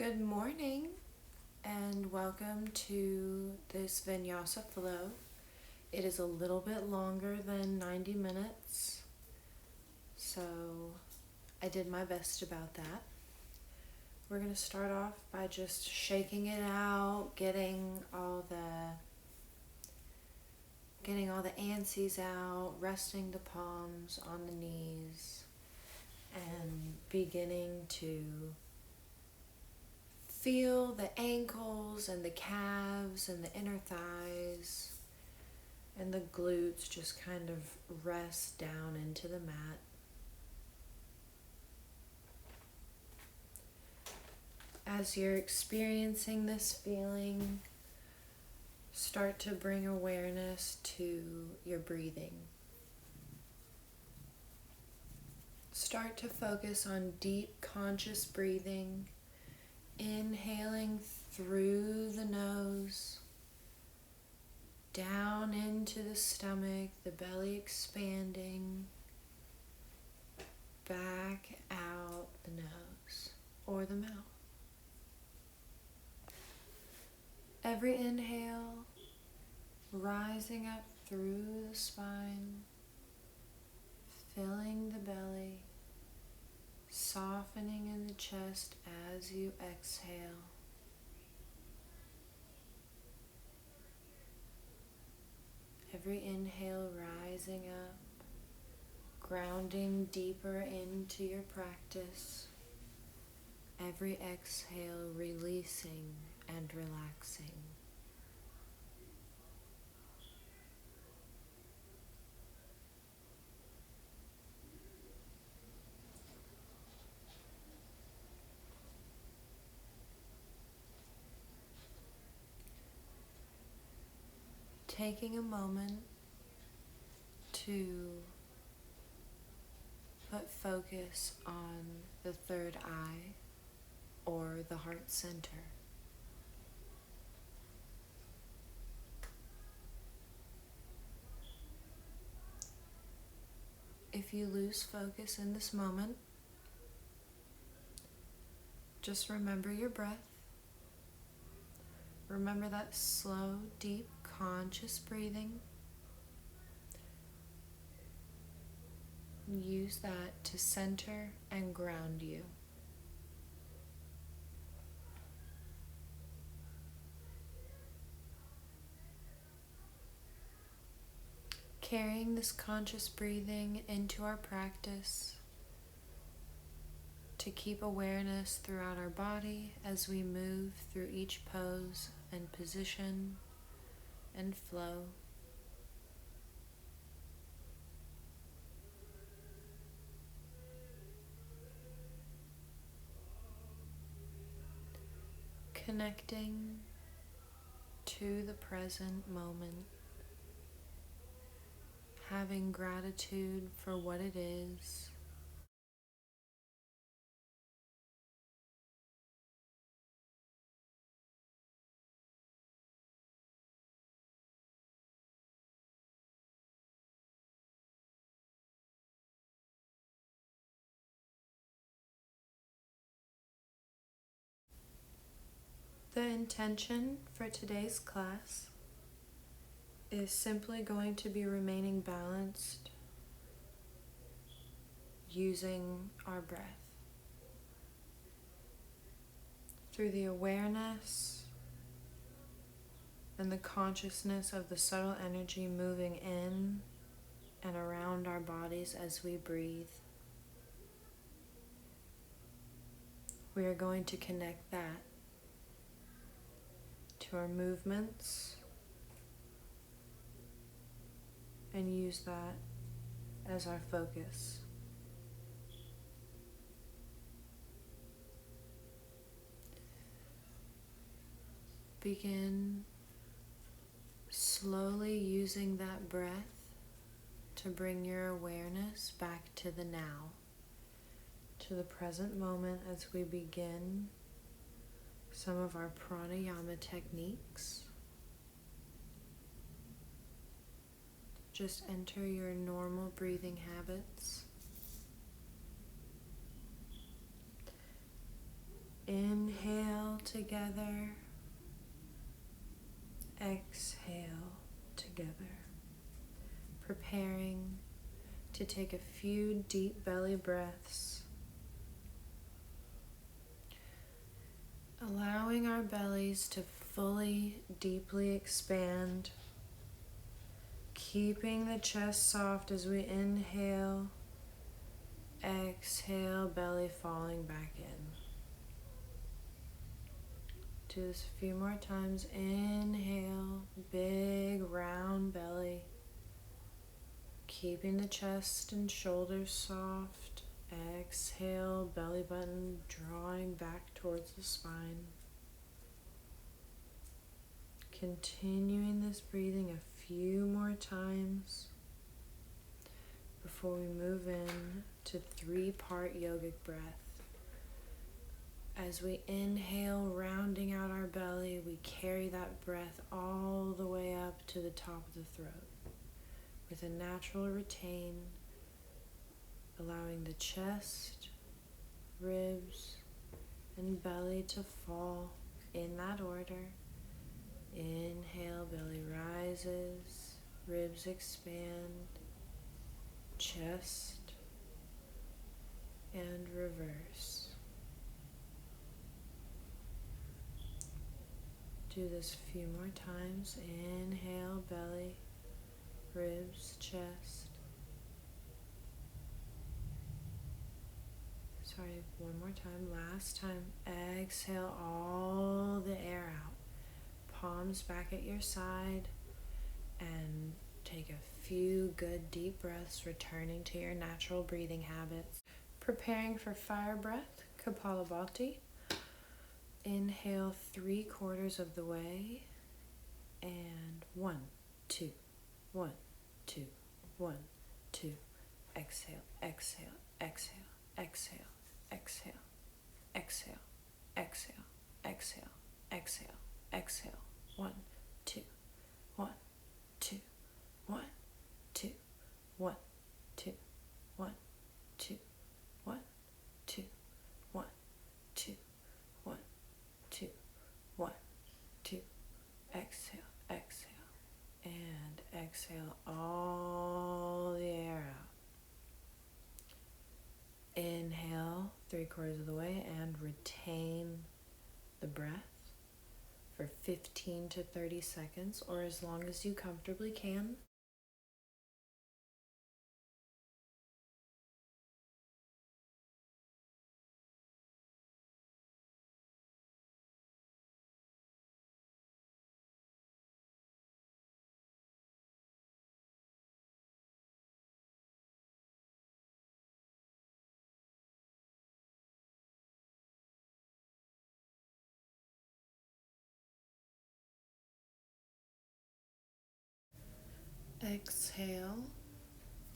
Good morning and welcome to this Vinyasa Flow. It is a little bit longer than 90 minutes, so I did my best about that. We're going to start off by just shaking it out, getting all the antsies out, resting the palms on the knees, and beginning to feel the ankles and the calves and the inner thighs and the glutes just kind of rest down into the mat. As you're experiencing this feeling, start to bring awareness to your breathing. Start to focus on deep conscious breathing. Inhaling through the nose, down into the stomach, the belly expanding, back out the nose or the mouth. Every inhale, rising up through the spine, filling the belly, softening in the chest as you exhale. Every inhale rising up, grounding deeper into your practice. Every exhale releasing and relaxing. Taking a moment to put focus on the third eye or the heart center. If you lose focus in this moment, just remember your breath. Remember that slow, deep, conscious breathing. Use that to center and ground you. Carrying this conscious breathing into our practice to keep awareness throughout our body as we move through each pose and position and flow. Connecting to the present moment, having gratitude for what it is. The intention for today's class is simply going to be remaining balanced using our breath. Through the awareness and the consciousness of the subtle energy moving in and around our bodies as we breathe, we are going to connect that to our movements and use that as our focus. Begin slowly using that breath to bring your awareness back to the now, to the present moment as we begin some of our pranayama techniques. Just enter your normal breathing habits. Inhale together. Exhale together. Preparing to take a few deep belly breaths. Allowing our bellies to fully, deeply expand. Keeping the chest soft as we inhale. Exhale, belly falling back in. Do this a few more times. Inhale, big round belly. Keeping the chest and shoulders soft. Exhale, belly button drawing back towards the spine. Continuing this breathing a few more times before we move in to 3-part yogic breath. As we inhale, rounding out our belly, we carry that breath all the way up to the top of the throat with a natural retain, allowing the chest, ribs, and belly to fall in that order. Inhale, belly rises, ribs expand, chest, and reverse. Do this a few more times. Inhale, belly, ribs, chest. Sorry, one more time. Last time. Exhale all the air out. Palms back at your side. And take a few good deep breaths, returning to your natural breathing habits. Preparing for fire breath, Kapalabhati. Inhale 3/4 of the way, and 1, 2, 1, 2, 1, 2. Exhale, exhale, exhale, exhale, exhale, exhale, exhale, exhale, exhale, exhale. 1, 2, 1, 2, 1, 2, 1, 2, 1, 2, 1, 2, 1, 2, 1, 2, 1, 2. Exhale, exhale, and exhale all the air out. Inhale 3/4 of the way and retain the breath for 15 to 30 seconds, or as long as you comfortably can. Exhale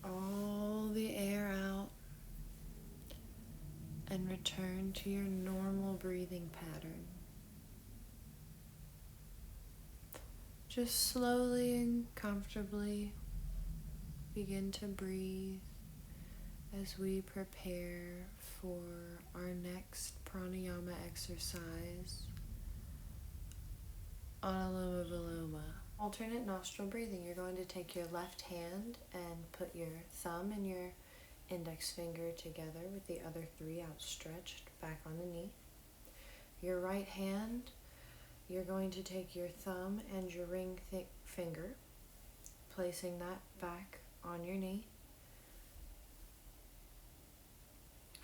all the air out and return to your normal breathing pattern. Just slowly and comfortably begin to breathe as we prepare for our next pranayama exercise, Anuloma Viloma. Alternate nostril breathing. You're going to take your left hand and put your thumb and your index finger together with the other 3 outstretched back on the knee. Your right hand, you're going to take your thumb and your ring finger, placing that back on your knee.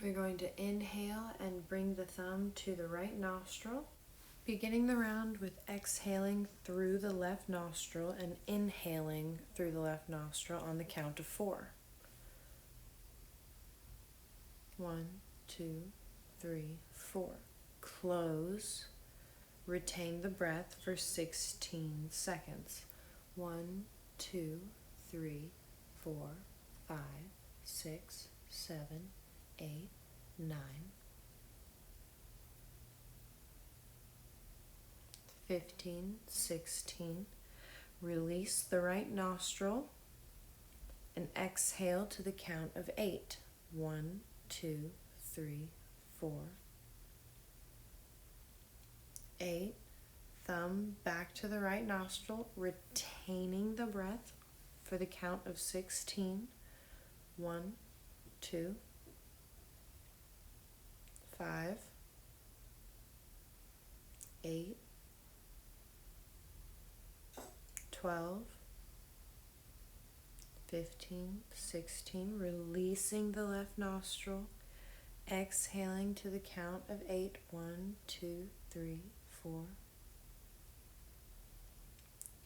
We're going to inhale and bring the thumb to the right nostril, beginning the round with exhaling through the left nostril and inhaling through the left nostril on the count of 4. 1, 2, 3, 4. Close. Retain the breath for 16 seconds. 1, 2, 3, 4, 5, 6, 7, 8, 9. 15, 16. Release the right nostril and exhale to the count of 8. 1, 2, 3, 4. 8. Thumb back to the right nostril, retaining the breath for the count of 16. 1, 2, 5, 8, 12, 15, 16. Releasing the left nostril, exhaling to the count of 8. 1, 2, 3, 4,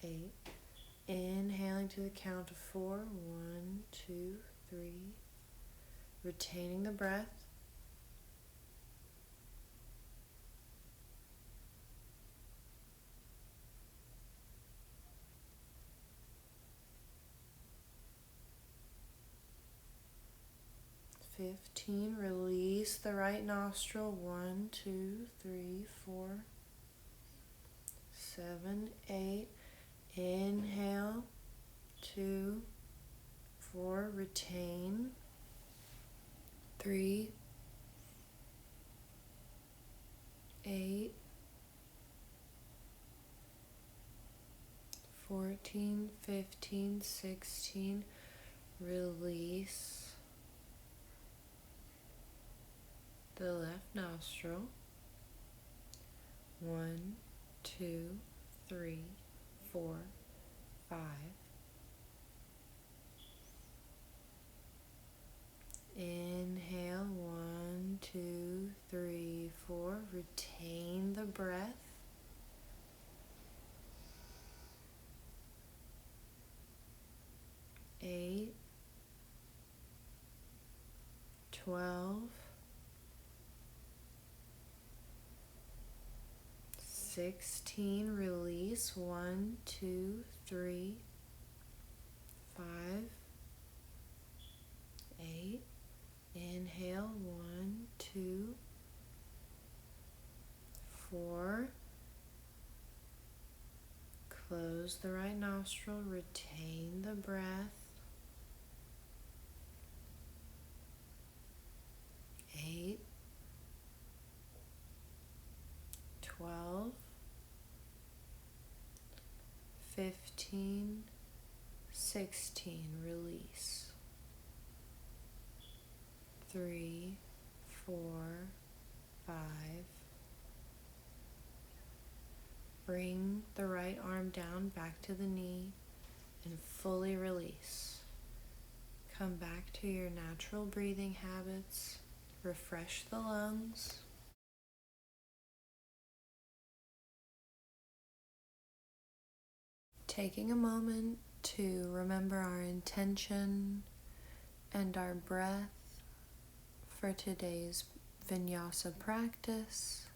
8. Inhaling to the count of 4. 1, 2, 3. Retaining the breath. Release the right nostril. 1, 2, 3, 4, 7, 8. Inhale. 2, 4. Retain. 3, 8, 14, 15, 16. Release the left nostril. 1, 2, 3, 4, 5. Inhale. 1, 2, 3, 4. Retain the breath. 8, 12, 16. Release. 1, 2, 3, 5, 8. Inhale. 1, 2, 4. Close the right nostril. Retain the breath. 8, 12, 15, 16. Release. 3, 4, 5. Bring the right arm down back to the knee and fully release. Come back to your natural breathing habits. Refresh the lungs. Taking a moment to remember our intention and our breath for today's vinyasa practice.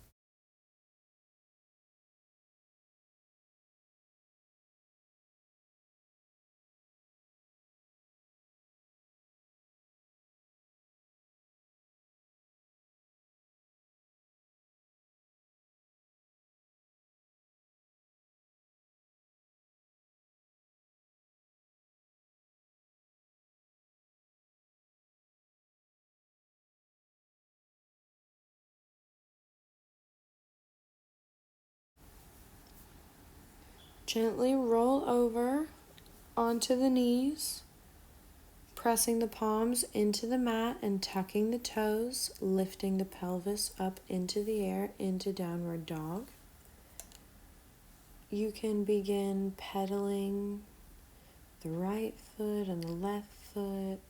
Gently roll over onto the knees, pressing the palms into the mat and tucking the toes, lifting the pelvis up into the air into downward dog. You can begin pedaling the right foot and the left foot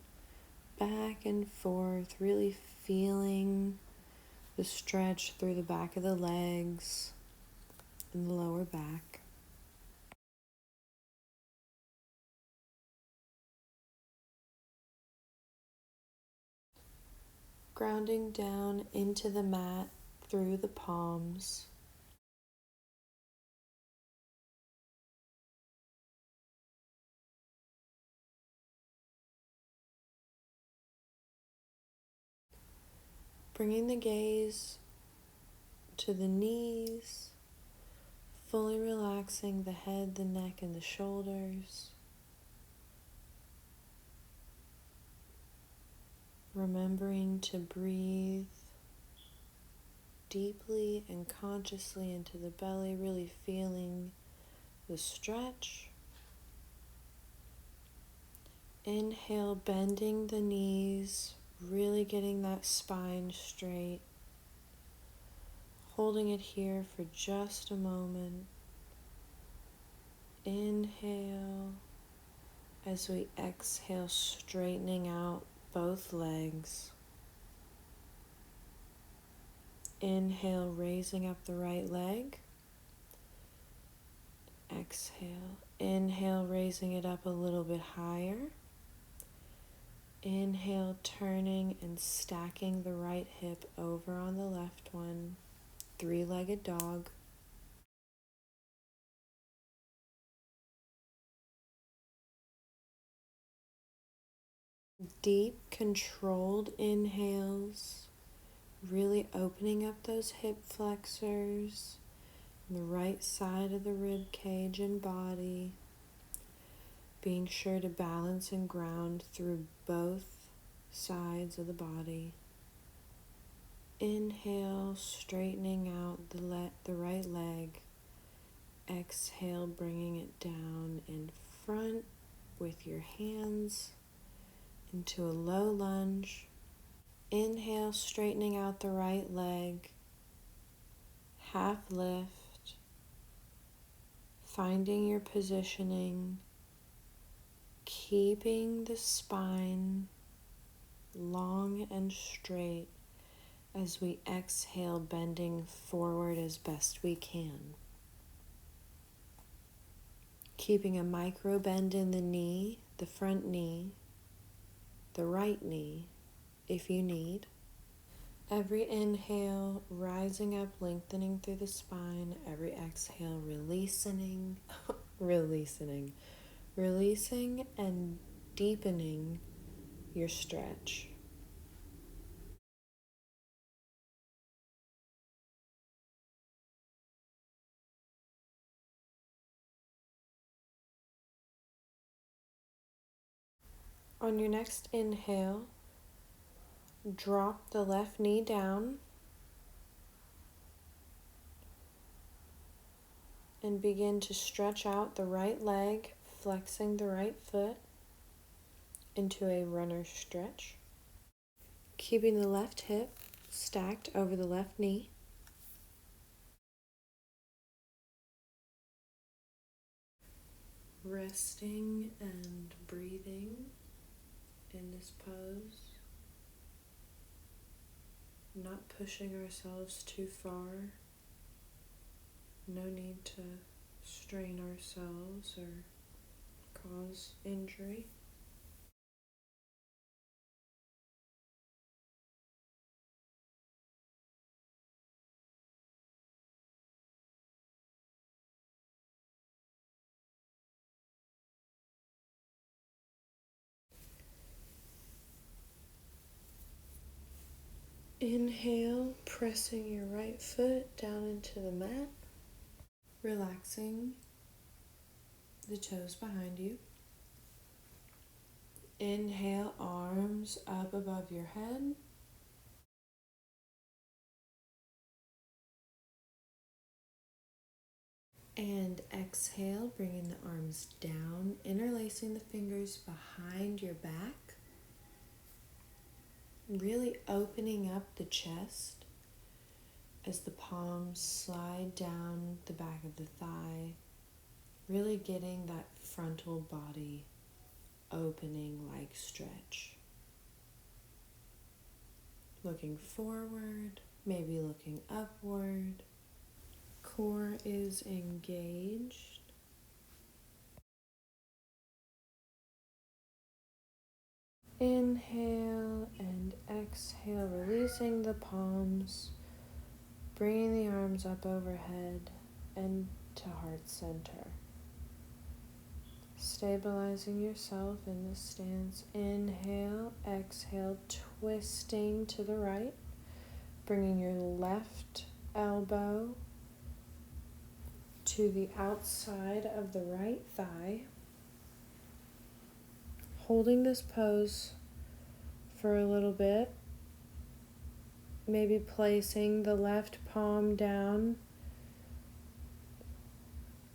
back and forth, really feeling the stretch through the back of the legs and the lower back. Grounding down into the mat through the palms. Bringing the gaze to the knees, fully relaxing the head, the neck, and the shoulders. Remembering to breathe deeply and consciously into the belly, really feeling the stretch. Inhale, bending the knees, really getting that spine straight. Holding it here for just a moment. Inhale as we exhale, straightening out both legs. Inhale, raising up the right leg. Exhale. Inhale, raising it up a little bit higher. Inhale, turning and stacking the right hip over on the left one. Three-legged dog. Deep, controlled inhales. Really opening up those hip flexors. The right side of the rib cage and body. Being sure to balance and ground through both sides of the body. Inhale, straightening out the right leg. Exhale, bringing it down in front with your hands into a low lunge. Inhale, straightening out the right leg. Half lift. Finding your positioning. Keeping the spine long and straight as we exhale, bending forward as best we can. Keeping a micro bend in the knee, the front knee, the right knee, if you need. Every inhale, rising up, lengthening through the spine. Every exhale, releasing and deepening your stretch. On your next inhale, drop the left knee down and begin to stretch out the right leg, flexing the right foot into a runner stretch. Keeping the left hip stacked over the left knee. Resting and breathing in this pose. Not pushing ourselves too far. No need to strain ourselves or cause injury. Inhale, pressing your right foot down into the mat, relaxing the toes behind you. Inhale, arms up above your head. And exhale, bringing the arms down, interlacing the fingers behind your back. Really opening up the chest as the palms slide down the back of the thigh. Really getting that frontal body opening like stretch. Looking forward, maybe looking upward. Core is engaged. Inhale and exhale, releasing the palms, bringing the arms up overhead and to heart center. Stabilizing yourself in this stance. Inhale, exhale, twisting to the right, bringing your left elbow to the outside of the right thigh. Holding this pose for a little bit, maybe placing the left palm down,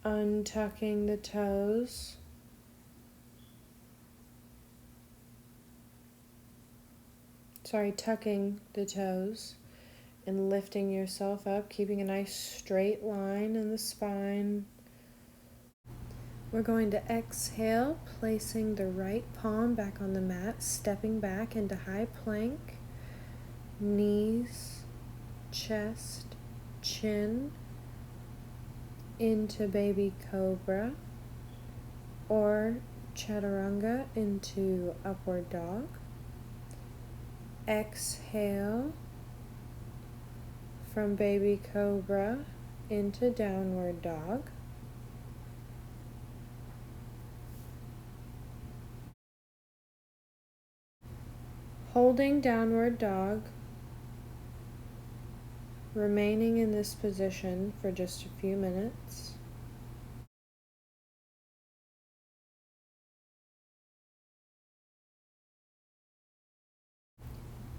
untucking the toes. Tucking the toes and lifting yourself up, keeping a nice straight line in the spine. We're going to exhale, placing the right palm back on the mat, stepping back into high plank, knees, chest, chin, into baby cobra, or chaturanga into upward dog. Exhale from baby cobra into downward dog. Holding downward dog, remaining in this position for just a few minutes.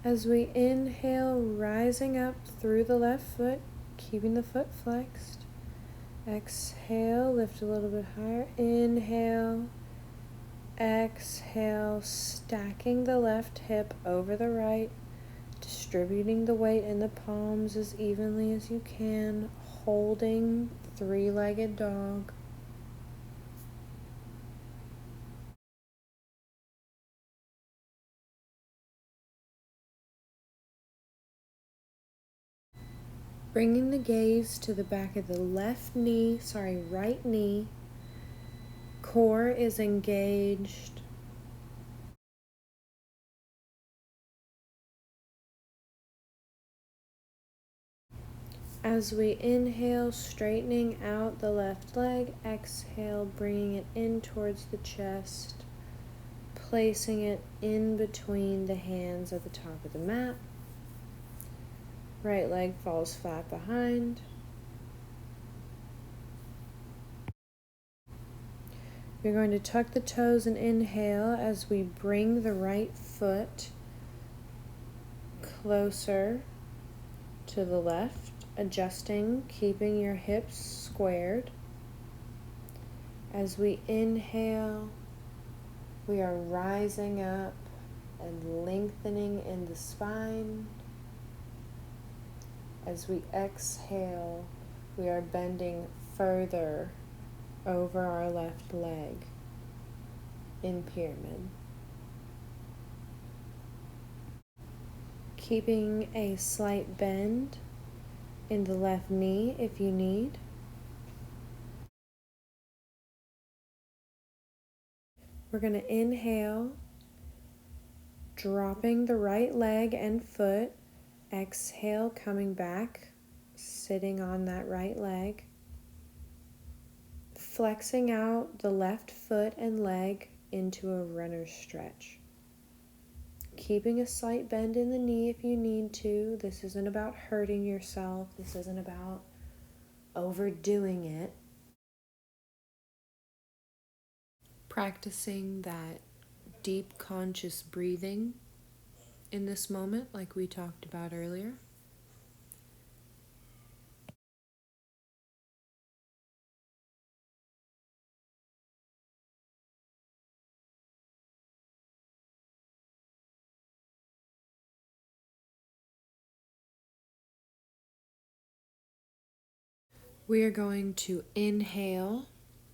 As we inhale, rising up through the left foot, keeping the foot flexed. Exhale, lift a little bit higher. Inhale, exhale, stacking the left hip over the right, distributing the weight in the palms as evenly as you can, holding three-legged dog. Bringing the gaze to the back of the right knee. Core is engaged. As we inhale, straightening out the left leg, exhale, bringing it in towards the chest, placing it in between the hands at the top of the mat. Right leg falls flat behind. We're going to tuck the toes and inhale as we bring the right foot closer to the left, adjusting, keeping your hips squared. As we inhale, we are rising up and lengthening in the spine. As we exhale, we are bending further over our left leg in pyramid. Keeping a slight bend in the left knee if you need. We're going to inhale, dropping the right leg and foot. Exhale, coming back, sitting on that right leg. Flexing out the left foot and leg into a runner's stretch. Keeping a slight bend in the knee if you need to. This isn't about hurting yourself. This isn't about overdoing it. Practicing that deep conscious breathing in this moment, like we talked about earlier. We are going to inhale,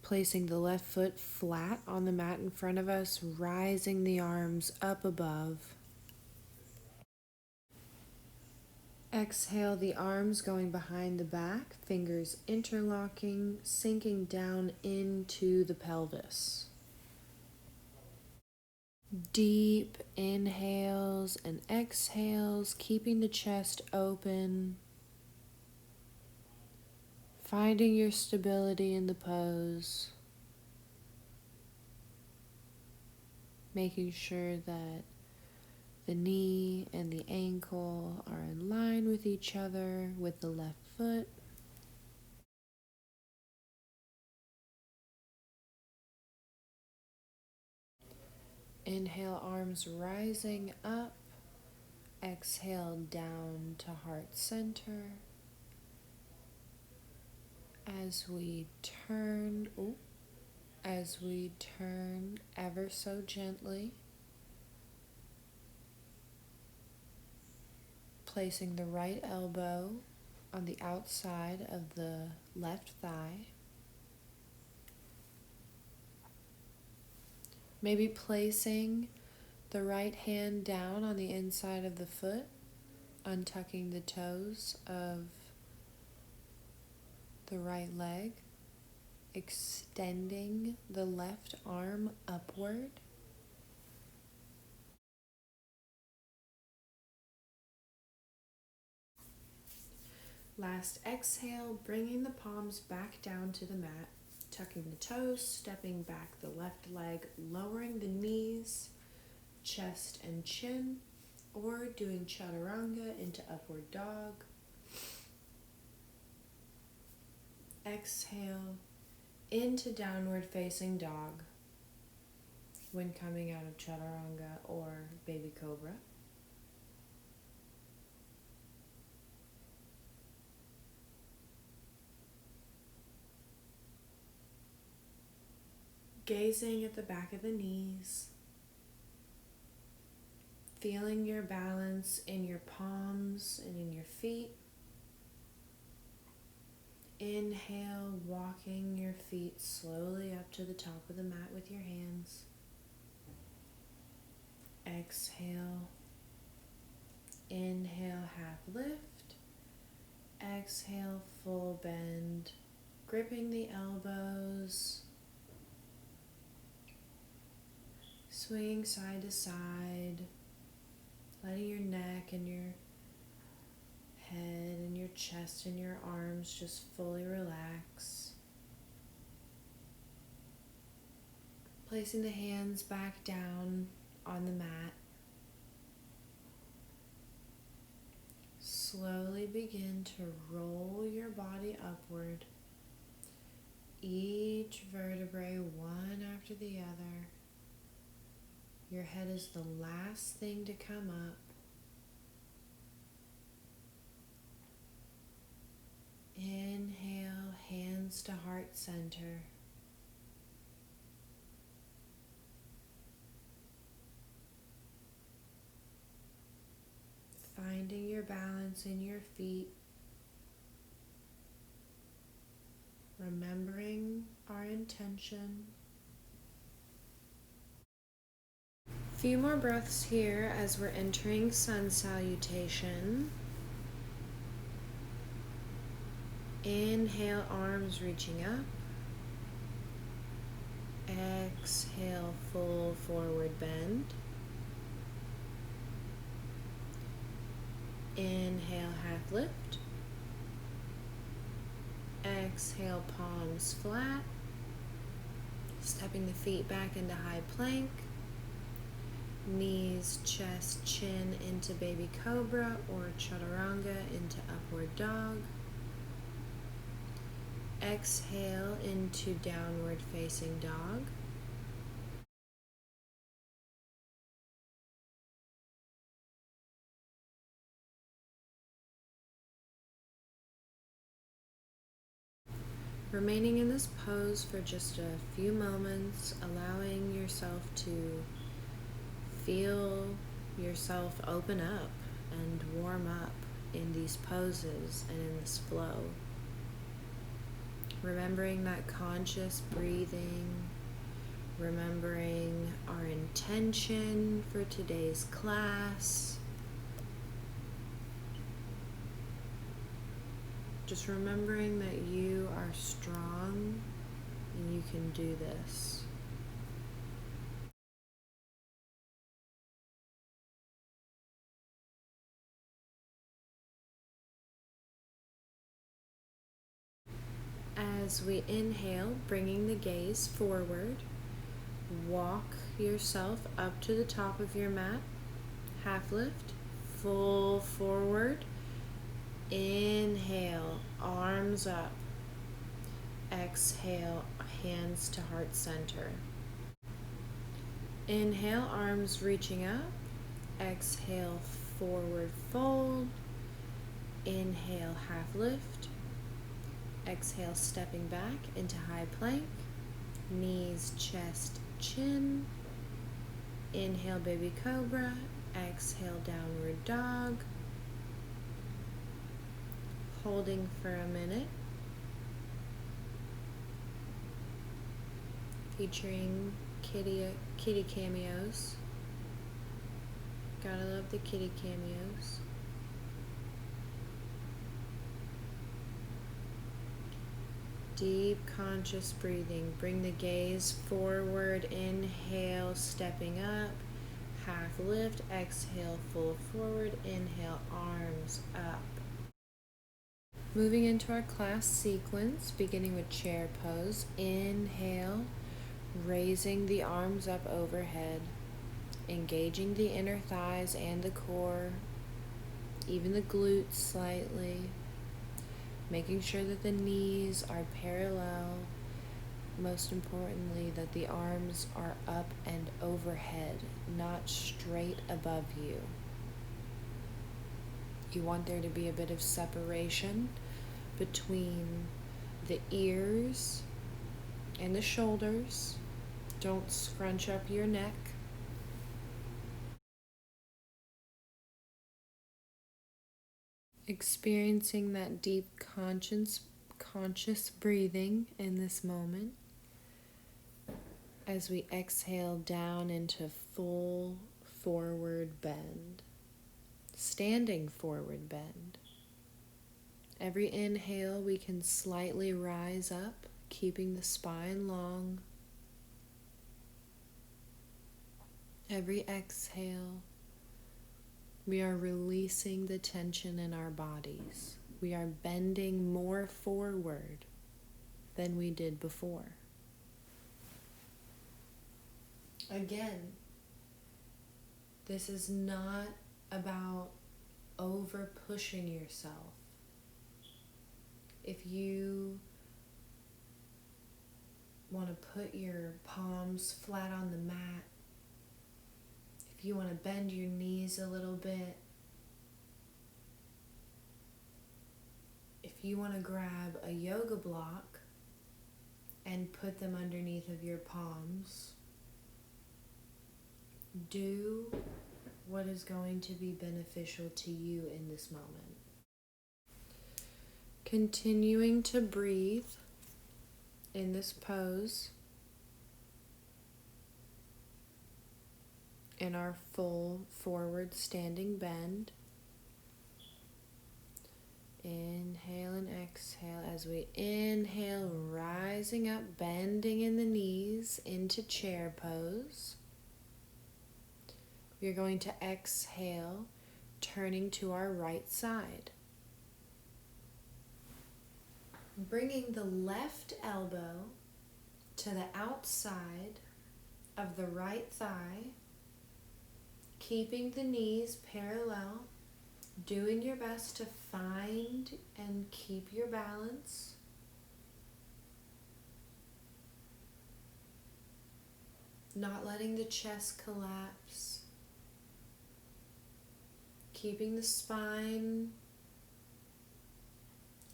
placing the left foot flat on the mat in front of us, rising the arms up above. Exhale, the arms going behind the back, fingers interlocking, sinking down into the pelvis. Deep inhales and exhales, keeping the chest open. Finding your stability in the pose. Making sure that the knee and the ankle are in line with each other with the left foot. Inhale, arms rising up. Exhale down to heart center. As we turn ever so gently, placing the right elbow on the outside of the left thigh. Maybe placing the right hand down on the inside of the foot, untucking the toes of the right leg, extending the left arm upward. Last exhale, bringing the palms back down to the mat, tucking the toes, stepping back the left leg, lowering the knees, chest and chin, or doing chaturanga into upward dog. Exhale into downward facing dog when coming out of chaturanga or baby cobra. Gazing at the back of the knees, feeling your balance in your palms and in your feet. Inhale, walking your feet slowly up to the top of the mat with your hands. Exhale. Inhale, half lift. Exhale, full bend. Gripping the elbows. Swinging side to side. Letting your neck and your head and your chest and your arms just fully relax. Placing the hands back down on the mat. Slowly begin to roll your body upward. Each vertebrae one after the other. Your head is the last thing to come up. Inhale, hands to heart center. Finding your balance in your feet. Remembering our intention. Few more breaths here as we're entering sun salutation. Inhale, arms reaching up. Exhale, full forward bend. Inhale, half lift. Exhale, palms flat. Stepping the feet back into high plank. Knees, chest, chin into baby cobra or chaturanga into upward dog. Exhale into downward facing dog. Remaining in this pose for just a few moments, allowing yourself to feel yourself open up and warm up in these poses and in this flow. Remembering that conscious breathing, remembering our intention for today's class. Just remembering that you are strong and you can do this. As we inhale, bringing the gaze forward, walk yourself up to the top of your mat, half lift, full forward. Inhale, arms up. Exhale, hands to heart center. Inhale, arms reaching up. Exhale, forward fold. Inhale, half lift. Exhale, stepping back into high plank. Knees, chest, chin. Inhale, baby cobra. Exhale, downward dog. Holding for a minute. Featuring kitty cameos. Gotta love the kitty cameos. Deep conscious breathing. Bring the gaze forward. Inhale, stepping up. Half lift. Exhale, full forward. Inhale, arms up. Moving into our class sequence, beginning with chair pose. Inhale, raising the arms up overhead, engaging the inner thighs and the core, even the glutes slightly. Making sure that the knees are parallel. Most importantly, that the arms are up and overhead, not straight above you. You want there to be a bit of separation between the ears and the shoulders. Don't scrunch up your neck. Experiencing that deep conscious breathing in this moment as we exhale down into full forward bend, standing forward bend. Every inhale we can slightly rise up, keeping the spine long. Every exhale we are releasing the tension in our bodies. We are bending more forward than we did before. Again, this is not about over pushing yourself. If you want to put your palms flat on the mat, if you want to bend your knees a little bit, if you want to grab a yoga block and put them underneath of your palms, do what is going to be beneficial to you in this moment. Continuing to breathe in this pose in our full forward standing bend. Inhale and exhale. As we inhale, rising up, bending in the knees into chair pose. We are going to exhale, turning to our right side. Bringing the left elbow to the outside of the right thigh, keeping the knees parallel, doing your best to find and keep your balance. Not letting the chest collapse. Keeping the spine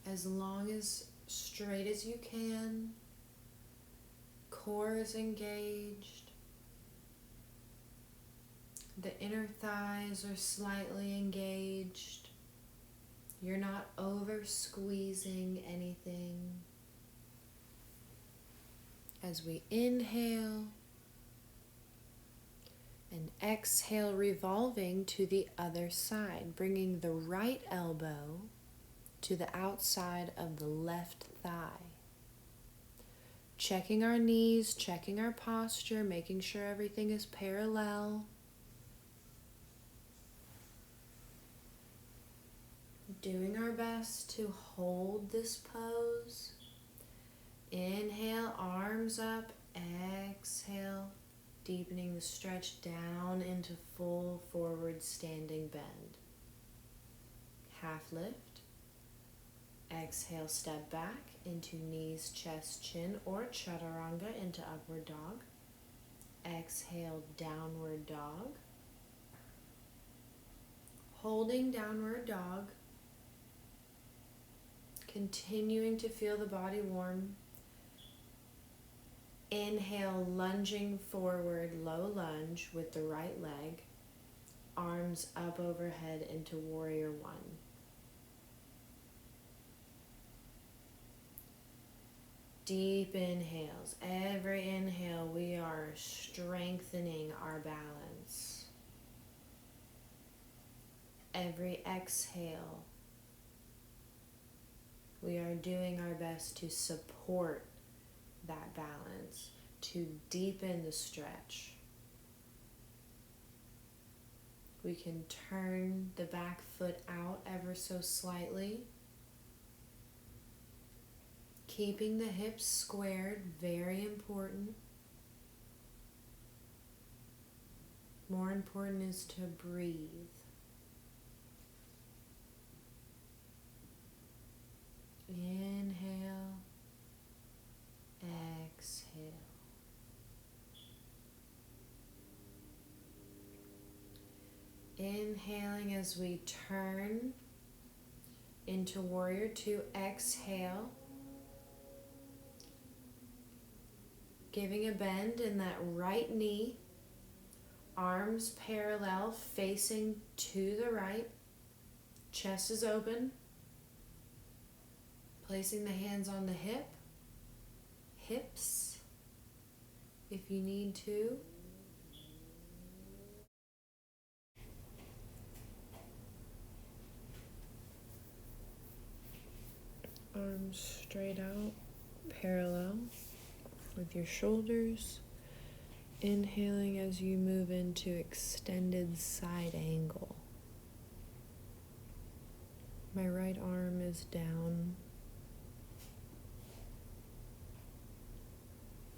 as long as straight as you can. Core is engaged. The inner thighs are slightly engaged. You're not over squeezing anything. As we inhale and exhale, revolving to the other side, bringing the right elbow to the outside of the left thigh. Checking our knees, checking our posture, making sure everything is parallel. Doing our best to hold this pose. Inhale, arms up, exhale, deepening the stretch down into full forward standing bend. Half lift. Exhale, step back into knees, chest, chin, or chaturanga into upward dog. Exhale, downward dog. Holding downward dog. Continuing to feel the body warm. Inhale, lunging forward, low lunge with the right leg. Arms up overhead into warrior one. Deep inhales. Every inhale, we are strengthening our balance. Every exhale, we are doing our best to support that balance, to deepen the stretch. We can turn the back foot out ever so slightly. Keeping the hips squared, very important. More important is to breathe. Inhale, exhale. Inhaling as we turn into warrior two, exhale. Giving a bend in that right knee, arms parallel facing to the right, chest is open. Placing the hands on the hips, if you need to. Arms straight out, parallel with your shoulders. Inhaling as you move into extended side angle. My right arm is down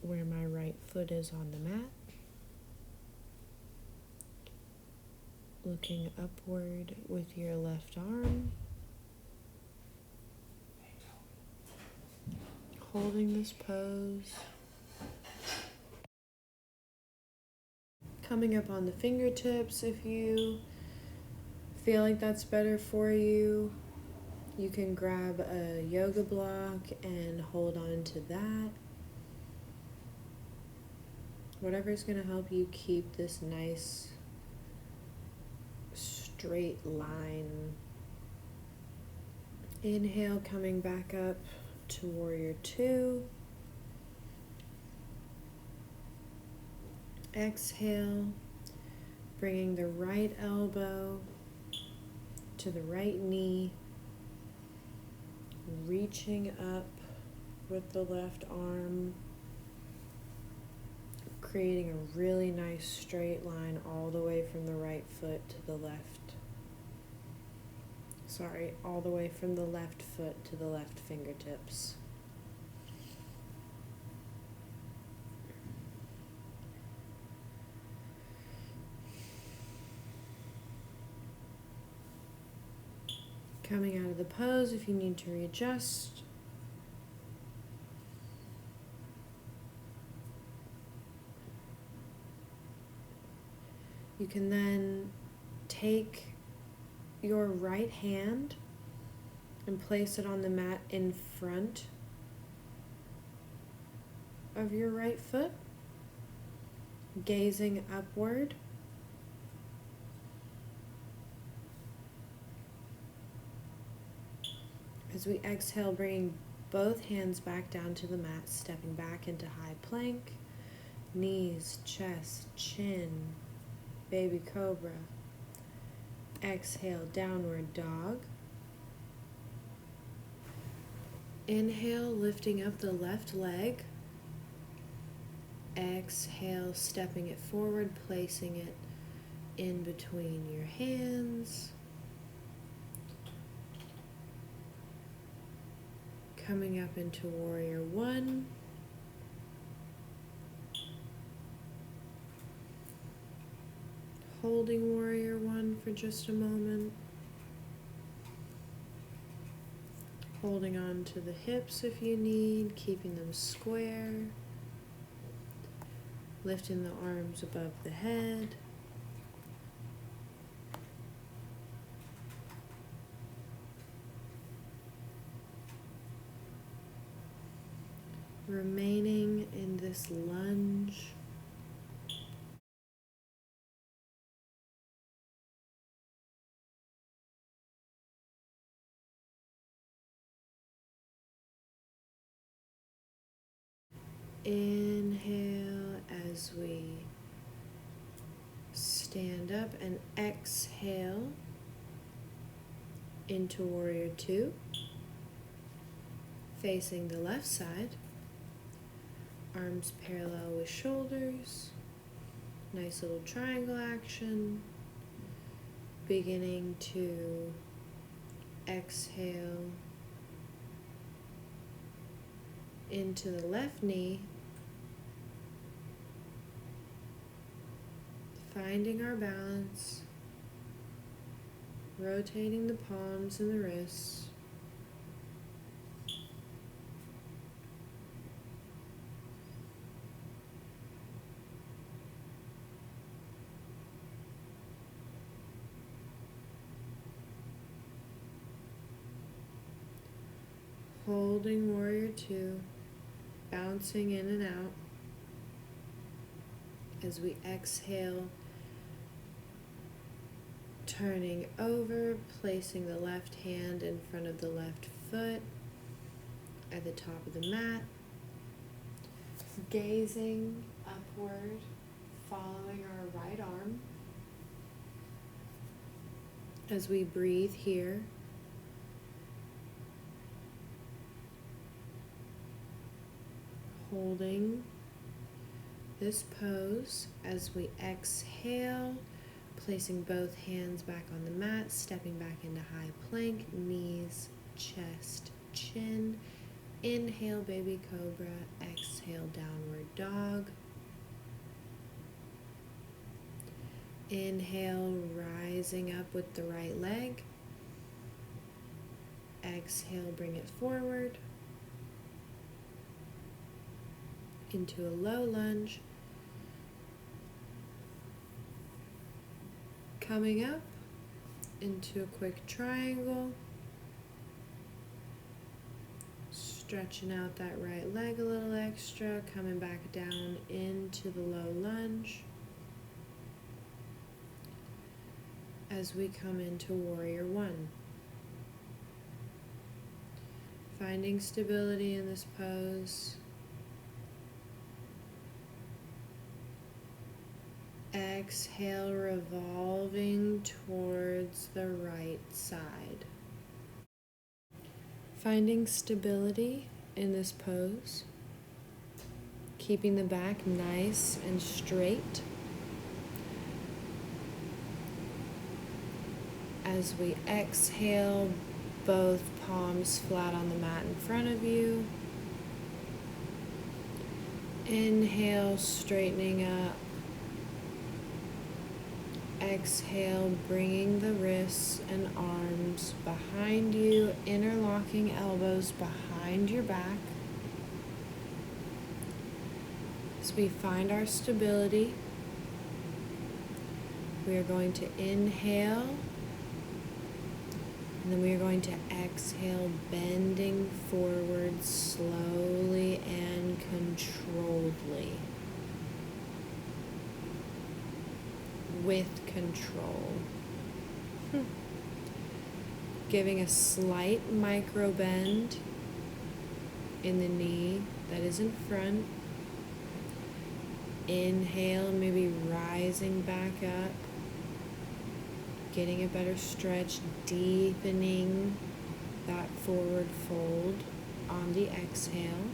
where my right foot is on the mat. Looking upward with your left arm. Holding this pose. Coming up on the fingertips if you feel like that's better for you. You can grab a yoga block and hold on to that. Whatever's going to help you keep this nice straight line. Inhale, coming back up to warrior two. Exhale, bringing the right elbow to the right knee, reaching up with the left arm, creating a really nice straight line all the way from the right foot to the left. All the way from the left foot to the left fingertips. Coming out of the pose if you need to readjust. You can then take your right hand and place it on the mat in front of your right foot, gazing upward. As we exhale, bringing both hands back down to the mat, stepping back into high plank, knees, chest, chin, baby cobra. Exhale, downward dog. Inhale, lifting up the left leg. Exhale, stepping it forward, placing it in between your hands. Coming up into warrior one. Holding warrior one for just a moment. Holding on to the hips if you need, keeping them square. Lifting the arms above the head. remaining in this lunge. Inhale as we stand up, and exhale into Warrior Two, facing the left side, arms parallel with shoulders, nice little triangle action, beginning to exhale into the left knee, finding our balance, rotating the palms and the wrists. Holding Warrior Two, bouncing in and out as we exhale, turning over, placing the left hand in front of the left foot at the top of the mat, gazing upward, following our right arm as we breathe here. Holding this pose as we exhale, placing both hands back on the mat, stepping back into high plank, knees, chest, chin. Inhale, baby cobra. Exhale, downward dog. Inhale, rising up with the right leg. Exhale, bring it forward into a low lunge. Coming up into a quick triangle. Stretching out that right leg a little extra, coming back down into the low lunge as we come into Warrior One. Finding stability in this pose. Exhale, revolving towards the right side. Finding stability in this pose, keeping the back nice and straight as we exhale, both palms flat on the mat in front of you. Inhale, straightening up. Exhale, bringing the wrists and arms behind you, interlocking elbows behind your back. As we find our stability, we are going to inhale, and then we are going to exhale, bending forward slowly and controlledly. With control. Giving a slight micro bend in the knee that is in front. Inhale, maybe rising back up, getting a better stretch, deepening that forward fold on the exhale.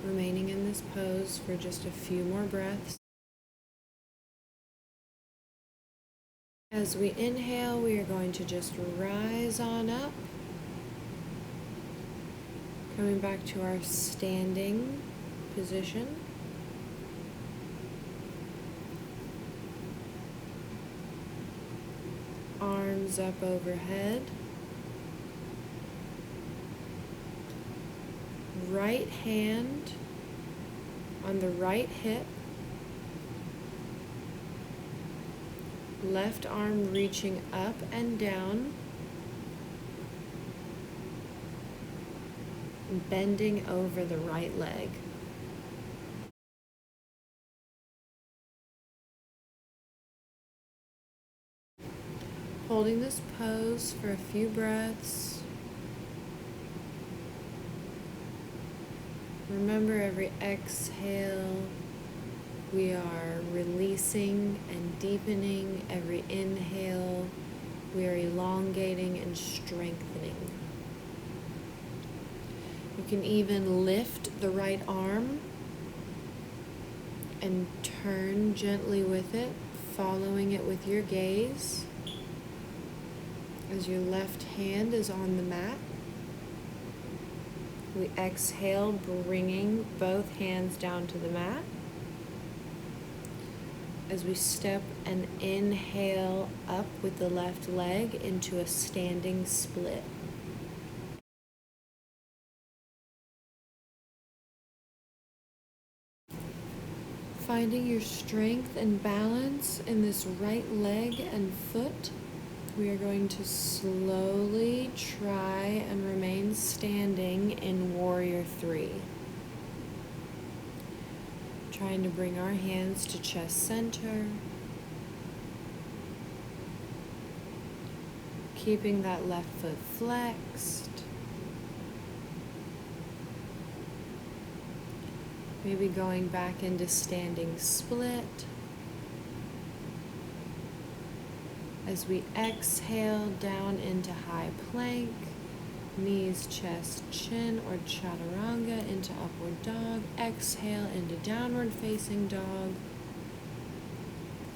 Remaining in this pose for just a few more breaths. As we inhale, we are going to just rise on up, coming back to our standing position. Arms up overhead. Right hand on the right hip. Left arm reaching up and down. bending over the right leg. Holding this pose for a few breaths. Remember, every exhale, we are releasing and deepening. Every inhale, we are elongating and strengthening. You can even lift the right arm and turn gently with it, following it with your gaze as your left hand is on the mat. We exhale, bringing both hands down to the mat. As we step and inhale up with the left leg into a standing split. Finding your strength and balance in this right leg and foot, we are going to slowly try and remain standing in Warrior 3. Trying to bring our hands to chest center. Keeping that left foot flexed. Maybe going back into standing split. As we exhale down into high plank, knees, chest, chin, or chaturanga into upward dog. Exhale into downward facing dog.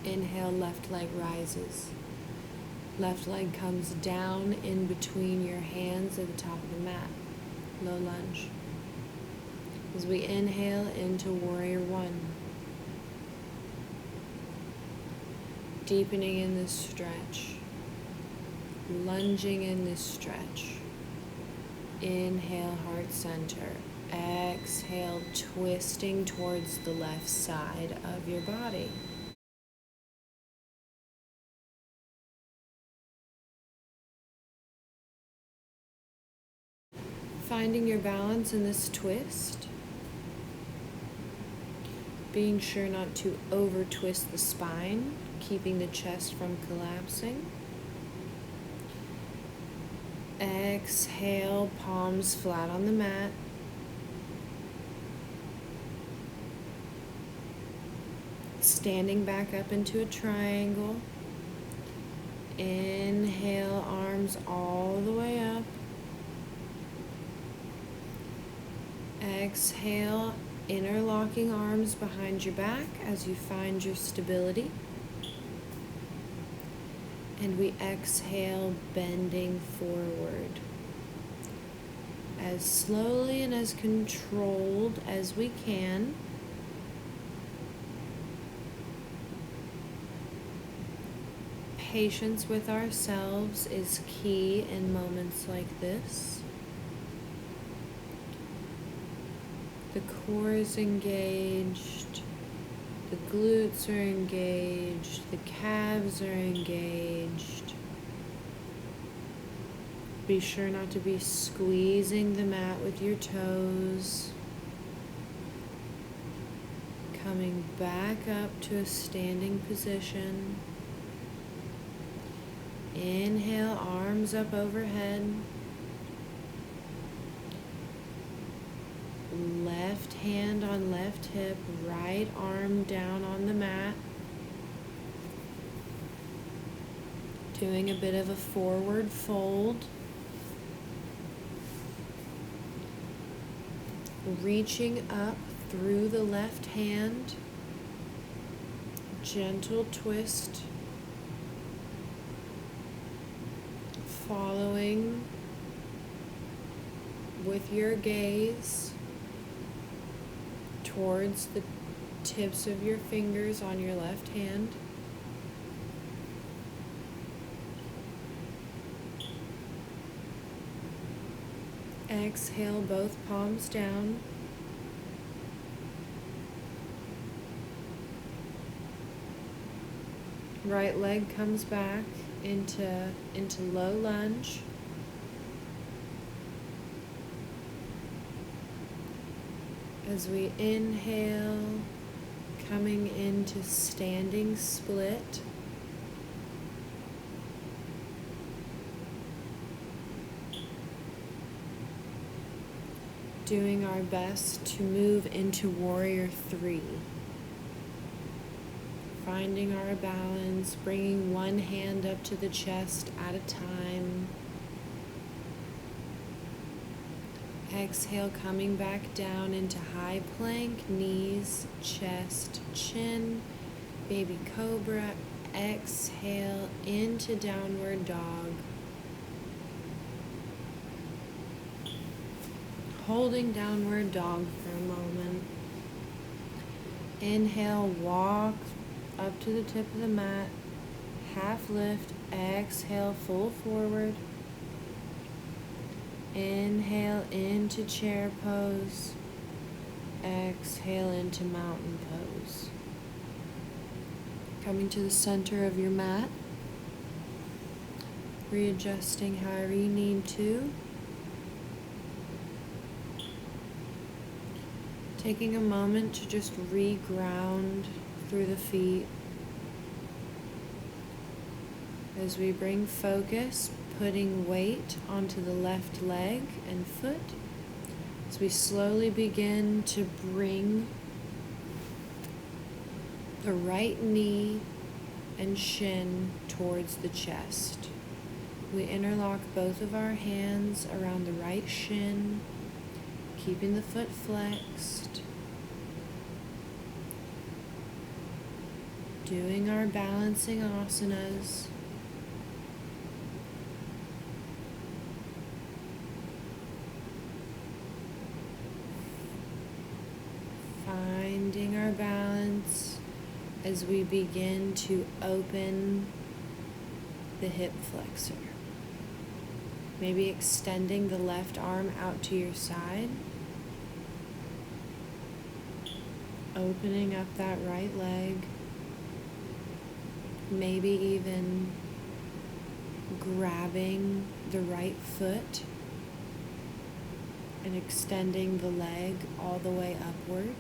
Inhale, left leg rises. Left leg comes down in between your hands at the top of the mat. Low lunge. As we inhale into Warrior 1. Deepening in this stretch. Lunging in this stretch. Inhale, heart center. Exhale, twisting towards the left side of your body. Finding your balance in this twist. Being sure not to over twist the spine, keeping the chest from collapsing. Exhale, palms flat on the mat. Standing back up into a triangle. Inhale, arms all the way up. Exhale, interlocking arms behind your back as you find your stability. And we exhale, bending forward. As slowly and as controlled as we can. Patience with ourselves is key in moments like this. The core is engaged, the glutes are engaged, the calves are engaged. Be sure not to be squeezing the mat with your toes. Coming back up to a standing position. Inhale, arms up overhead. Left hand on left hip, right arm down on the mat. Doing a bit of a forward fold. Reaching up through the left hand. Gentle twist. Following with your gaze towards the tips of your fingers on your left hand. Exhale, both palms down. Right leg comes back into low lunge. As we inhale, coming into standing split. Doing our best to move into warrior 3. Finding our balance, bringing one hand up to the chest at a time. Exhale, coming back down into high plank, knees, chest, chin, baby cobra. Exhale into downward dog. Holding downward dog for a moment. Inhale, walk up to the tip of the mat, half lift. Exhale, full forward. Inhale into chair pose. Exhale into mountain pose. Coming to the center of your mat. Readjusting however you need to. Taking a moment to just re-ground through the feet. As we bring focus, putting weight onto the left leg and foot. As we slowly begin to bring the right knee and shin towards the chest. We interlock both of our hands around the right shin, keeping the foot flexed. Doing our balancing asanas. Finding our balance as we begin to open the hip flexor. Maybe extending the left arm out to your side. Opening up that right leg. Maybe even grabbing the right foot and extending the leg all the way upward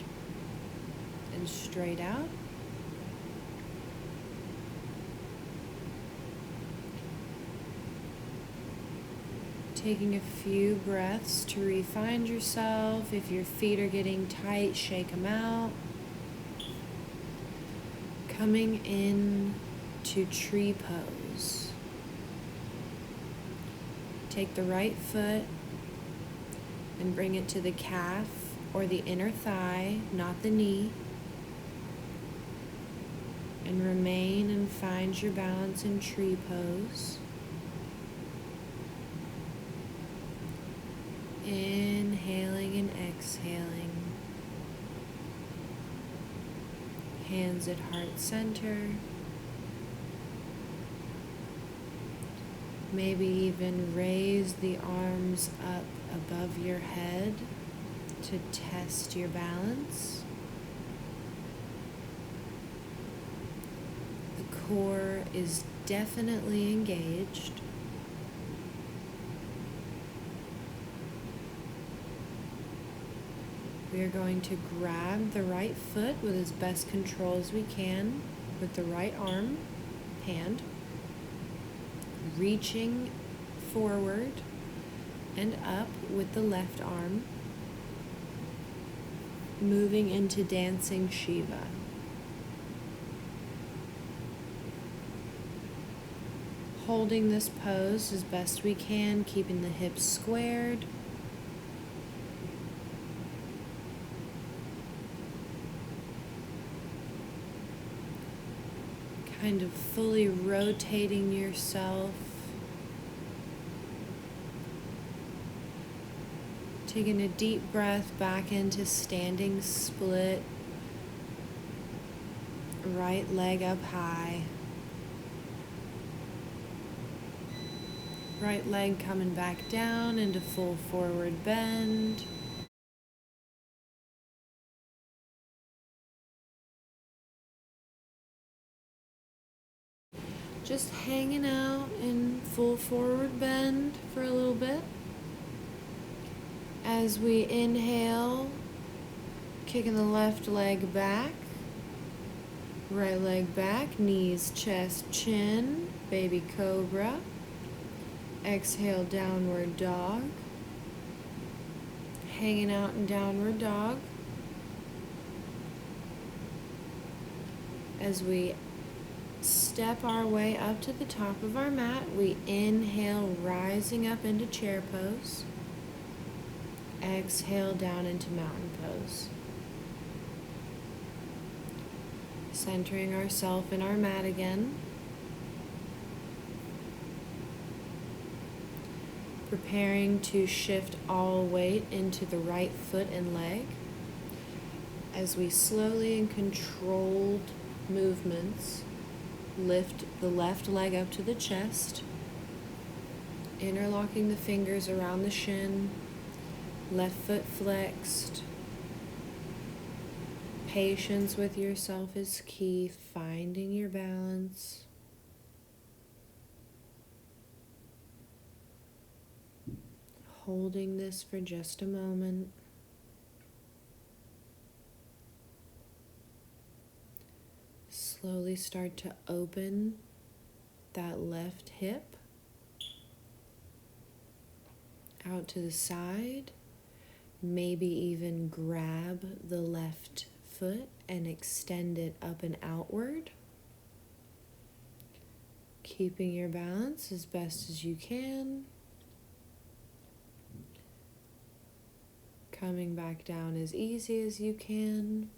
and straight out. Taking a few breaths to re-find yourself. If your feet are getting tight, shake them out. Coming in to tree pose. Take the right foot and bring it to the calf or the inner thigh, not the knee. And remain and find your balance in tree pose. Inhaling and exhaling. Hands at heart center. Maybe even raise the arms up above your head to test your balance. The core is definitely engaged. We are going to grab the right foot with as best control as we can with the right hand, reaching forward and up with the left arm, moving into dancing Shiva. Holding this pose as best we can, keeping the hips squared. Kind of fully rotating yourself. Taking a deep breath back into standing split. Right leg up high. Right leg coming back down into full forward bend. Just hanging out in full forward bend for a little bit. As we inhale, Kicking the left leg back, right leg back, knees, chest, chin, baby cobra. Exhale, downward dog. Hanging out in downward dog. As we step our way up to the top of our mat, we inhale, rising up into chair pose. Exhale down into mountain pose. Centering ourselves in our mat again. Preparing to shift all weight into the right foot and leg. As we slowly and controlled movements lift the left leg up to the chest, interlocking the fingers around the shin, left foot flexed. Patience with yourself is key, finding your balance. Holding this for just a moment. Slowly start to open that left hip out to the side. Maybe even grab the left foot and extend it up and outward. Keeping your balance as best as you can. Coming back down as easy as you can.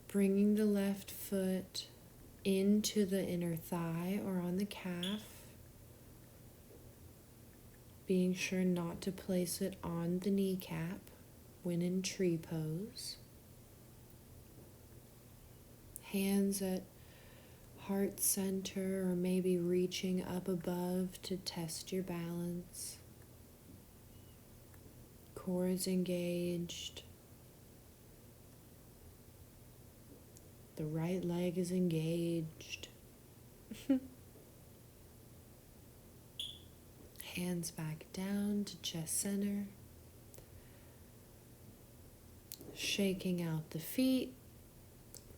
Bringing the left foot into the inner thigh or on the calf. Being sure not to place it on the kneecap when in tree pose. Hands at heart center or maybe reaching up above to test your balance. Core is engaged. The right leg is engaged. Hands back down to chest center. Shaking out the feet.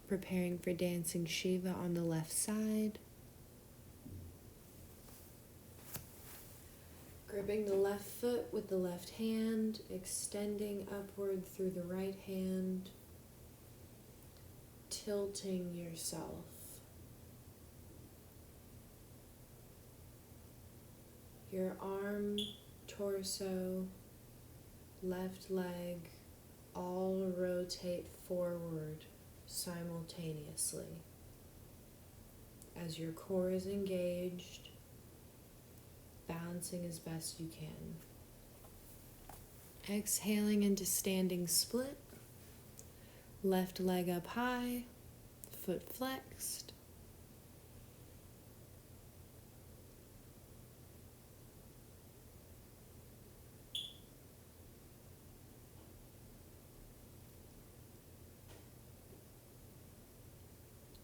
Preparing for dancing Shiva on the left side. Gripping the left foot with the left hand, extending upward through the right hand, tilting yourself. Your arm, torso, left leg all rotate forward simultaneously as your core is engaged, balancing as best you can. Exhaling into standing split, left leg up high, foot flexed.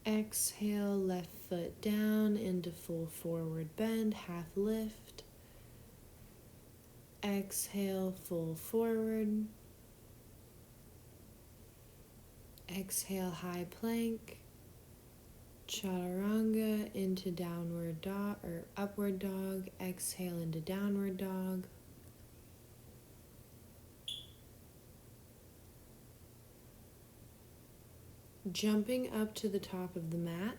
Exhale, left foot down into full forward bend, half lift. Exhale, full forward. Exhale, high plank. Chaturanga into downward dog or upward dog. Exhale into downward dog. Jumping up to the top of the mat,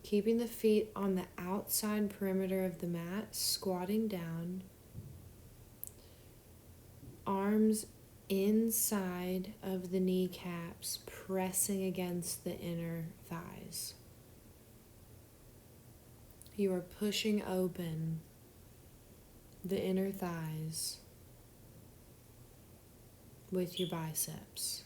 keeping the feet on the outside perimeter of the mat, squatting down, arms inside of the kneecaps, pressing against the inner thighs. You are pushing open the inner thighs with your biceps.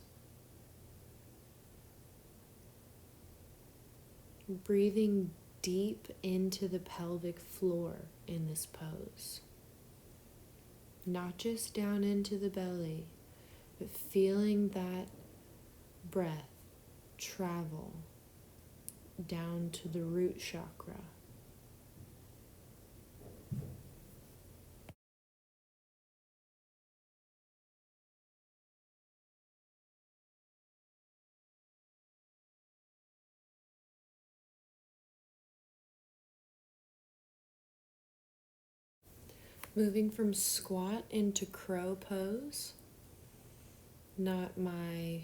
Breathing deep into the pelvic floor in this pose. Not just down into the belly, but feeling that breath travel down to the root chakra. Moving from squat into crow pose. Not my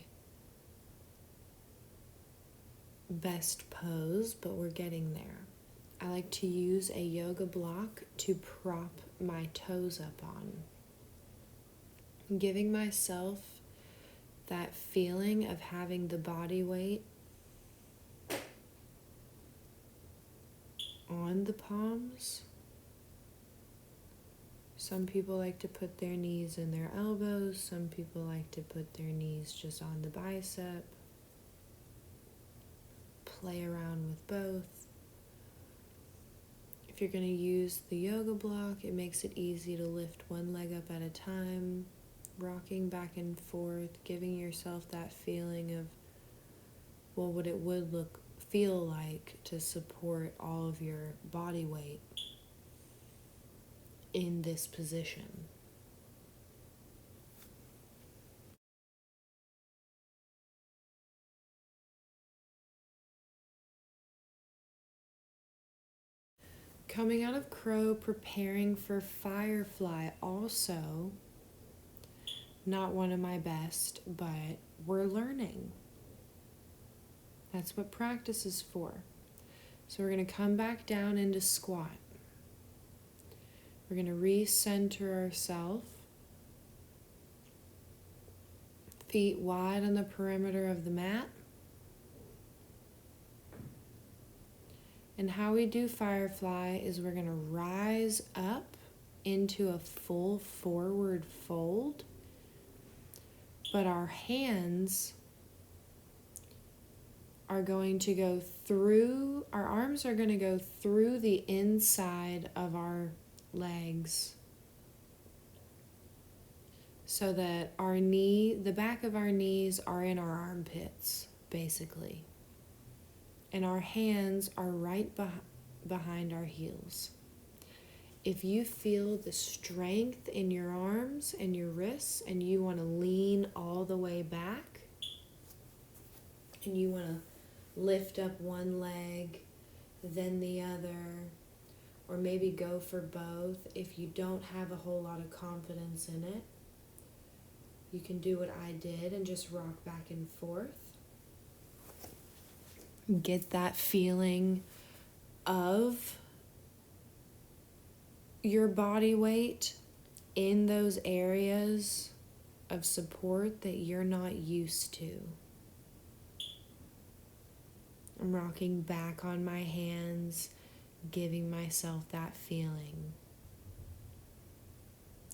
best pose, but we're getting there. I like to use a yoga block to prop my toes up on. Giving myself that feeling of having the body weight on the palms. Some people like to put their knees in their elbows. Some people like to put their knees just on the bicep. Play around with both. If you're going to use the yoga block, it makes it easy to lift one leg up at a time, rocking back and forth, giving yourself that feeling of, well, what it would feel like to support all of your body weight in this position. Coming out of crow, preparing for firefly, also not one of my best, but we're learning. That's what practice is for. So we're going to come back down into squat. We're going to recenter ourselves. Feet wide on the perimeter of the mat. And how we do firefly is we're going to rise up into a full forward fold, but our hands are going to go through, our arms are going to go through the inside of our legs so that the back of our knees are in our armpits, basically. And our hands are right behind our heels. If you feel the strength in your arms and your wrists and you want to lean all the way back and you want to lift up one leg, then the other, or maybe go for both. If you don't have a whole lot of confidence in it, you can do what I did and just rock back and forth. Get that feeling of your body weight in those areas of support that you're not used to. I'm rocking back on my hands, giving myself that feeling.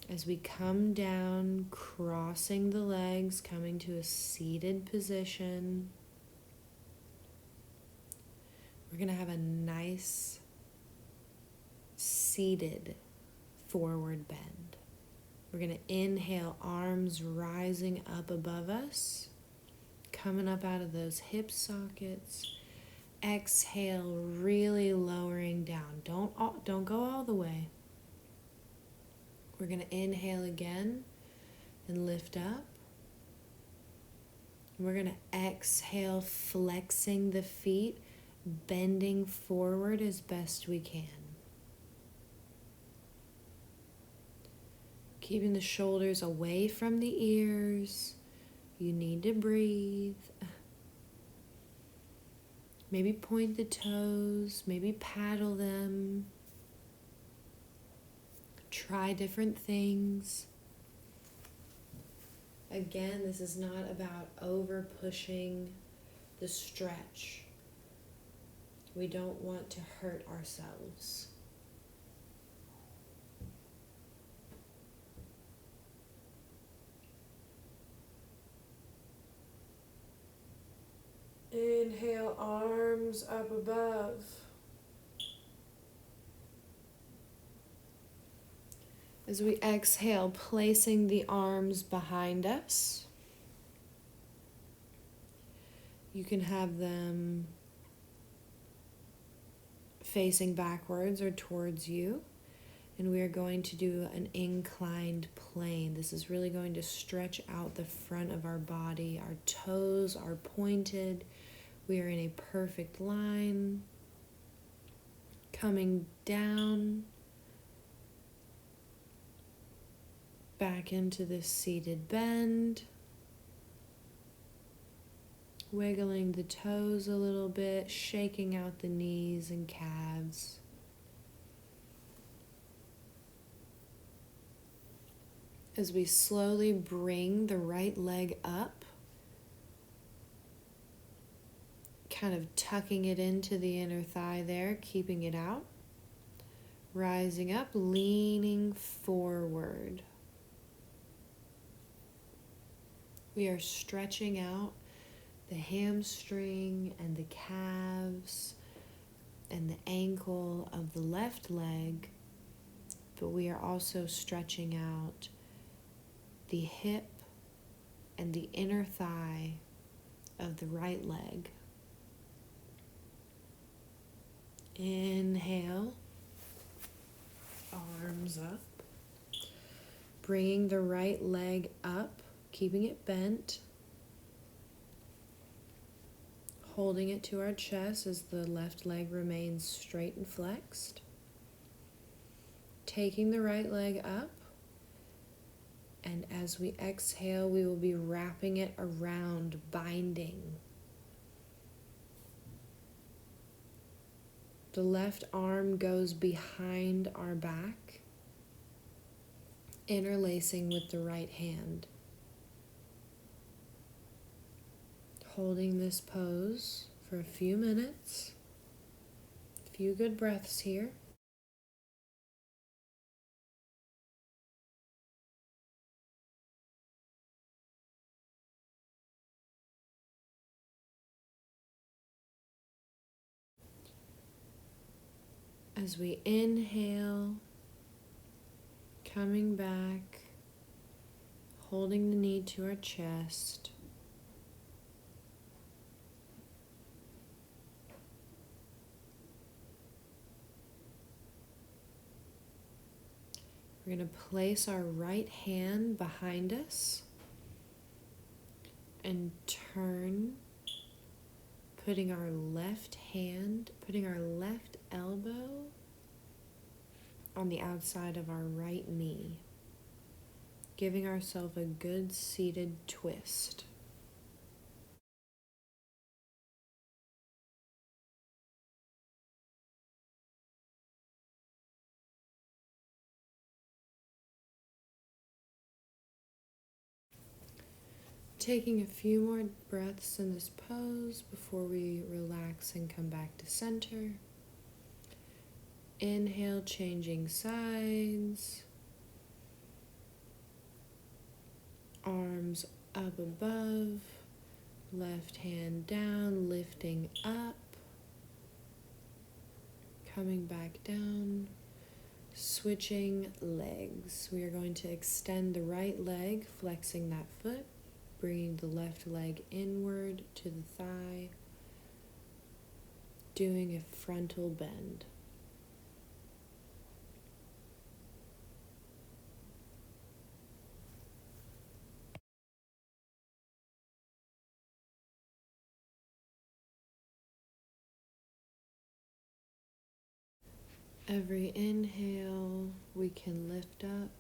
As we come down, crossing the legs, coming to a seated position, we're going to have a nice seated forward bend. We're going to inhale, arms rising up above us, coming up out of those hip sockets. Exhale, really lowering down. Don't go all the way. We're going to inhale again and lift up. We're going to exhale, flexing the feet, bending forward as best we can. Keeping the shoulders away from the ears. You need to breathe. Maybe point the toes, maybe paddle them. Try different things. Again, this is not about over pushing the stretch. We don't want to hurt ourselves. Inhale, arms up above. As we exhale, placing the arms behind us. You can have them facing backwards or towards you. And we are going to do an inclined plane. This is really going to stretch out the front of our body. Our toes are pointed. We are in a perfect line. Coming down. Back into this seated bend. Wiggling the toes a little bit, shaking out the knees and calves. As we slowly bring the right leg up, kind of tucking it into the inner thigh there, keeping it out. Rising up, leaning forward. We are stretching out the hamstring and the calves and the ankle of the left leg, but we are also stretching out the hip and the inner thigh of the right leg. Inhale, arms up, bringing the right leg up, keeping it bent, holding it to our chest as the left leg remains straight and flexed. Taking the right leg up, and as we exhale, we will be wrapping it around, binding. The left arm goes behind our back, interlacing with the right hand. Holding this pose for a few minutes, a few good breaths here. As we inhale, coming back, holding the knee to our chest. We're going to place our right hand behind us and turn, putting our left elbow on the outside of our right knee, giving ourselves a good seated twist. Taking a few more breaths in this pose before we relax and come back to center. Inhale, changing sides. Arms up above. Left hand down, lifting up. Coming back down. Switching legs. We are going to extend the right leg, flexing that foot. Bringing the left leg inward to the thigh, doing a frontal bend. Every inhale, we can lift up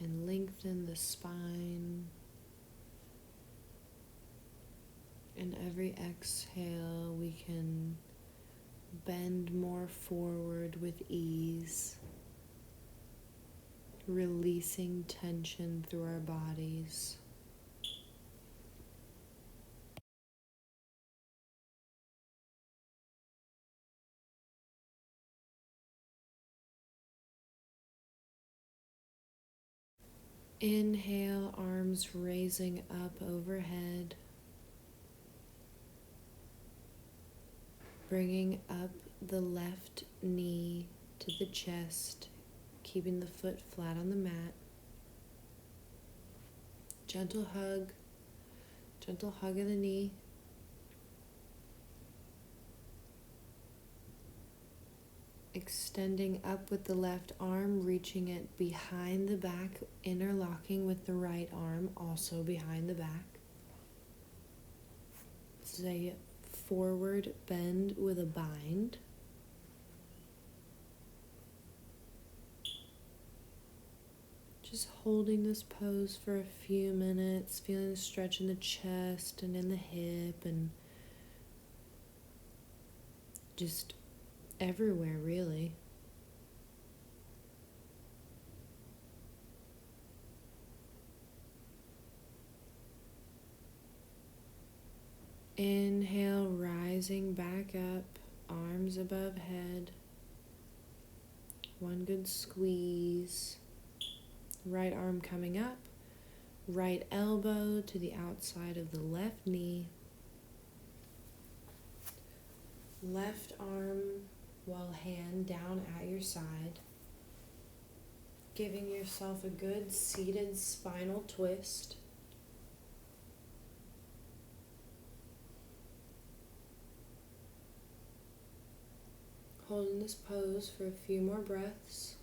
and lengthen the spine. And every exhale, we can bend more forward with ease, releasing tension through our bodies. Inhale, arms raising up overhead. Bringing up the left knee to the chest, keeping the foot flat on the mat. Gentle hug of the knee. Extending up with the left arm, reaching it behind the back, interlocking with the right arm, also behind the back. This is a forward bend with a bind. Just holding this pose for a few minutes, feeling the stretch in the chest and in the hip and just everywhere, really. Inhale, rising back up, arms above head. One good squeeze. Right arm coming up, right elbow to the outside of the left knee. Left arm while hand down at your side. Giving yourself a good seated spinal twist. Holding this pose for a few more breaths.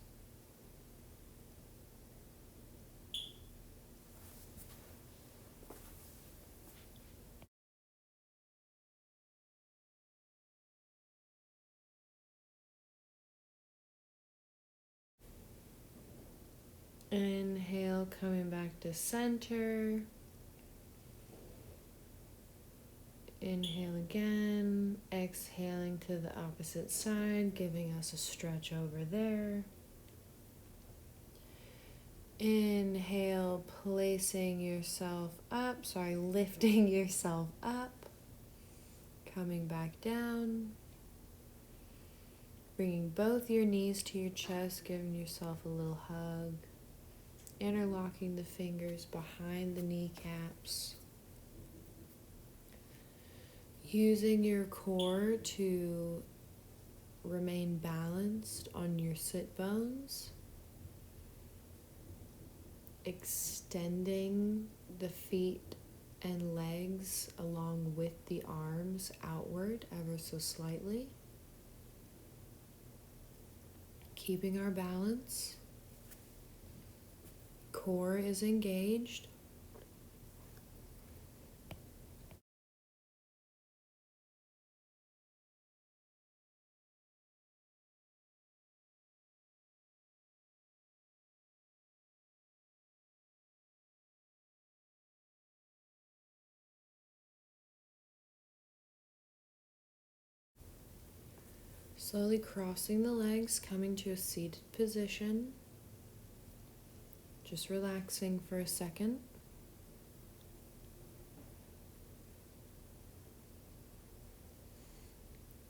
Inhale, coming back to center. Inhale again, exhaling to the opposite side, giving us a stretch over there. Inhale, placing yourself up, lifting yourself up, coming back down. Bringing both your knees to your chest, giving yourself a little hug. Interlocking the fingers behind the kneecaps. Using your core to remain balanced on your sit bones. Extending the feet and legs along with the arms outward ever so slightly. Keeping our balance. Core is engaged. Slowly crossing the legs, coming to a seated position. Just relaxing for a second.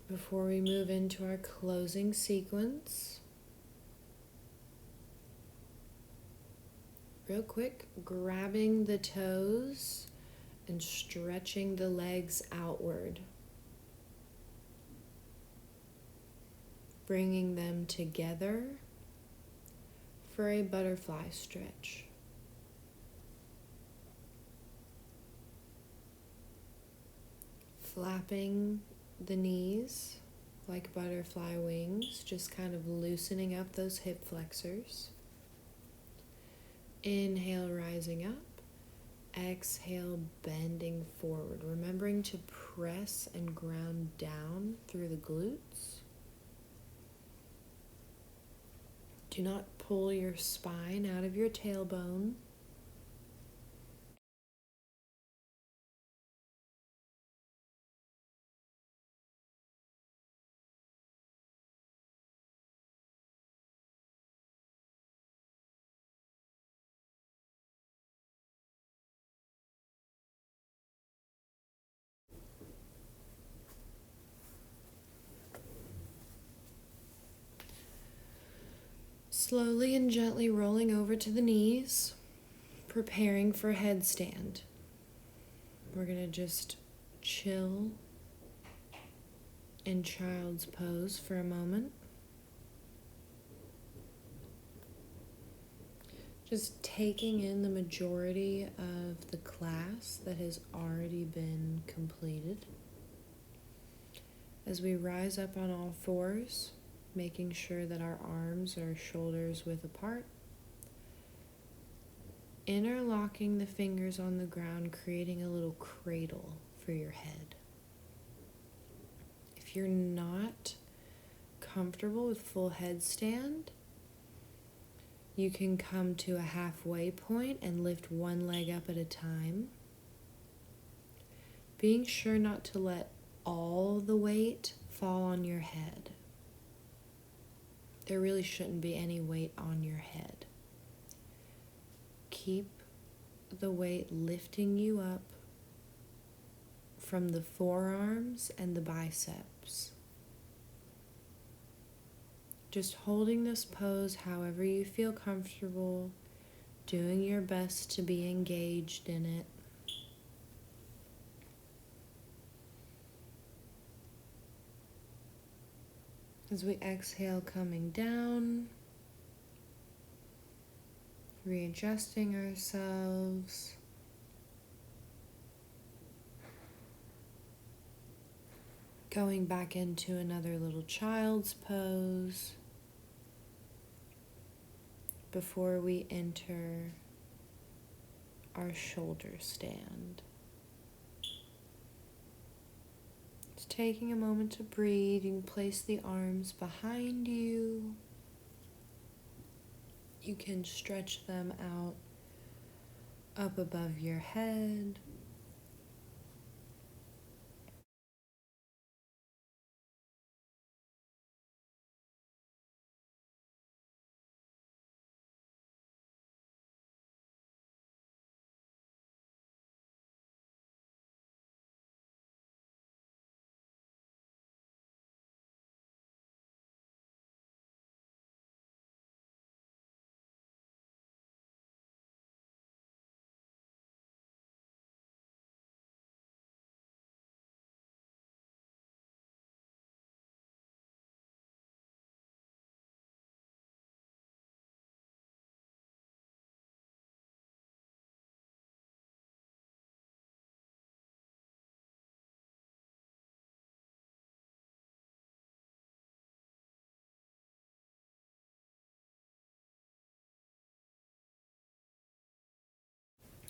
Before we move into our closing sequence, real quick, grabbing the toes and stretching the legs outward. Bringing them together for a butterfly stretch. Flapping the knees like butterfly wings, just kind of loosening up those hip flexors. Inhale, rising up. Exhale, bending forward, remembering to press and ground down through the glutes. Do not pull your spine out of your tailbone. Slowly and gently rolling over to the knees, preparing for headstand. We're going to just chill in child's pose for a moment. Just taking in the majority of the class that has already been completed. As we rise up on all fours, making sure that our arms are shoulders width apart. Interlocking the fingers on the ground, creating a little cradle for your head. If you're not comfortable with full headstand, You can come to a halfway point and lift one leg up at a time. Being sure not to let all the weight fall on your head. There really shouldn't be any weight on your head. Keep the weight lifting you up from the forearms and the biceps. Just holding this pose however you feel comfortable, doing your best to be engaged in it. As we exhale, coming down, readjusting ourselves. Going back into another little child's pose before we enter our shoulder stand. Just taking a moment to breathe. You can place the arms behind you. You can stretch them out up above your head.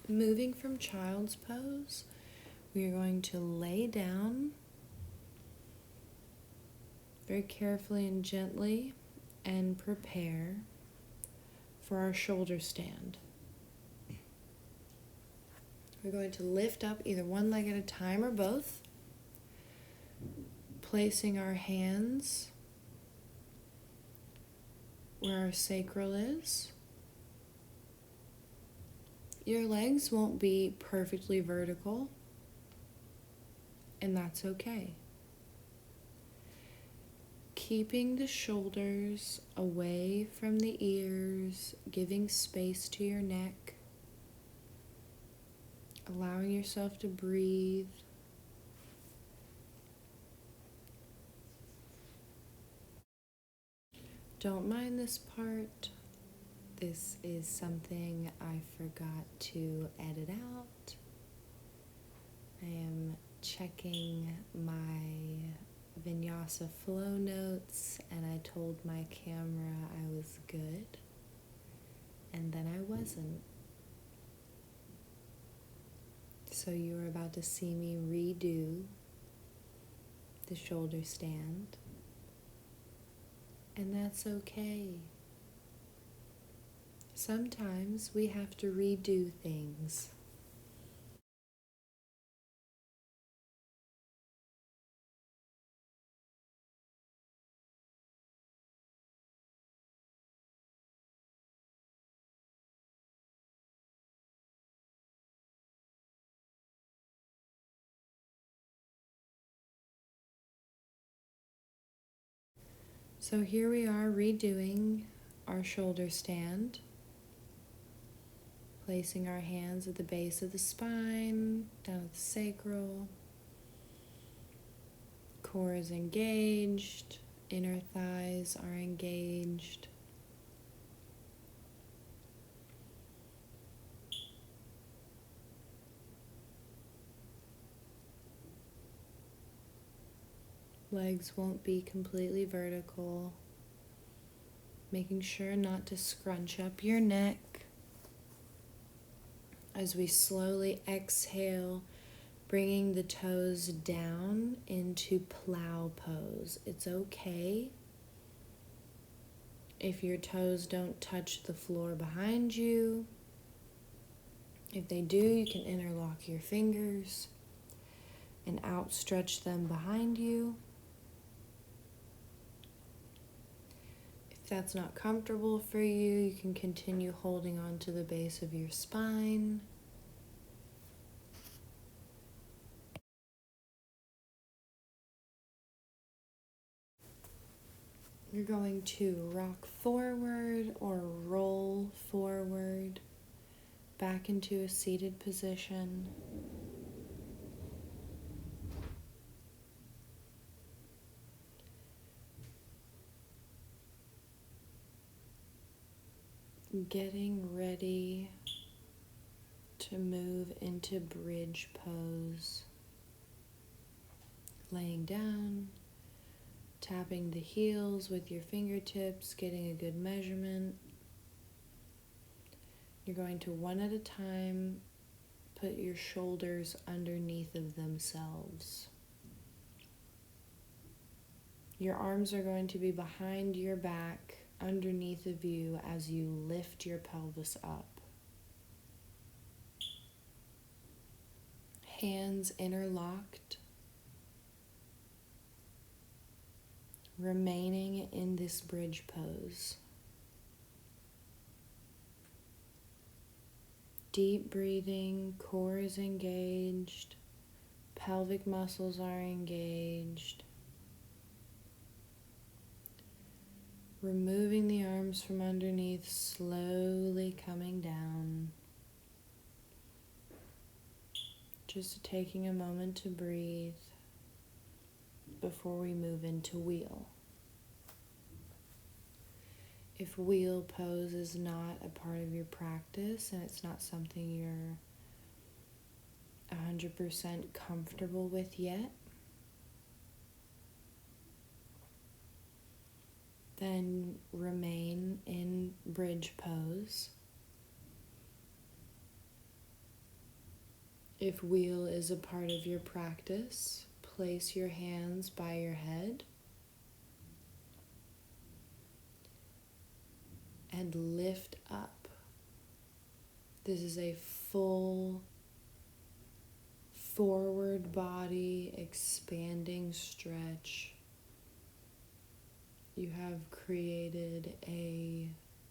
Moving from child's pose, we are going to lay down very carefully and gently and prepare for our shoulder stand. We're going to lift up either one leg at a time or both, placing our hands where our sacral is. Your legs won't be perfectly vertical, and that's okay. Keeping the shoulders away from the ears, giving space to your neck, allowing yourself to breathe. Don't mind this part. This is something I forgot to edit out. I am checking my Vinyasa Flow notes, and I told my camera I was good, and then I wasn't. So you are about to see me redo the shoulder stand, and that's okay. Sometimes we have to redo things. So here we are redoing our shoulder stand, placing our hands at the base of the spine, down at the sacral. Core is engaged, inner thighs are engaged. Legs won't be completely vertical. Making sure not to scrunch up your neck. As we slowly exhale, bringing the toes down into plow pose. It's okay If your toes don't touch the floor behind you, if they do, you can interlock your fingers and outstretch them behind you. If that's not comfortable for you, you can continue holding on to the base of your spine. You're going to rock forward or roll forward back into a seated position. Getting ready to move into bridge pose. Laying down, tapping the heels with your fingertips, getting a good measurement. You're going to, one at a time, put your shoulders underneath of themselves. Your arms are going to be behind your back, underneath of you as you lift your pelvis up. Hands interlocked. Remaining in this bridge pose. Deep breathing, core is engaged, pelvic muscles are engaged. Removing the arms from underneath, slowly coming down. Just taking a moment to breathe before we move into wheel. If wheel pose is not a part of your practice and it's not something you're 100% comfortable with yet, then remain in bridge pose. If wheel is a part of your practice, place your hands by your head and lift up. This is a full forward body expanding stretch. You have created a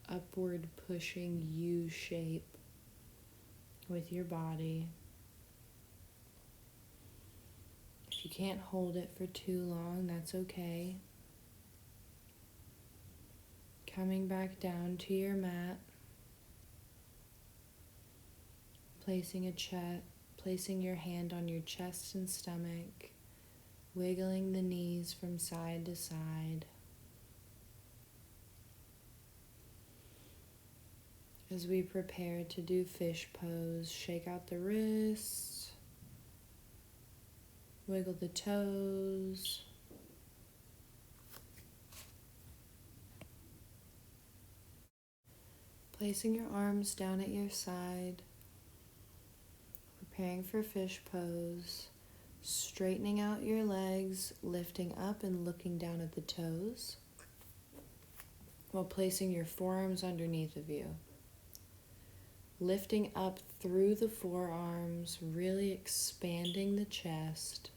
upward pushing U shape with your body. If you can't hold it for too long, that's okay. Coming back down to your mat, placing your hand on your chest and stomach, wiggling the knees from side to side. As we prepare to do fish pose, shake out the wrists, wiggle the toes. Placing your arms down at your side, preparing for fish pose, straightening out your legs, lifting up and looking down at the toes, while placing your forearms underneath of you. Lifting up through the forearms, really expanding the chest.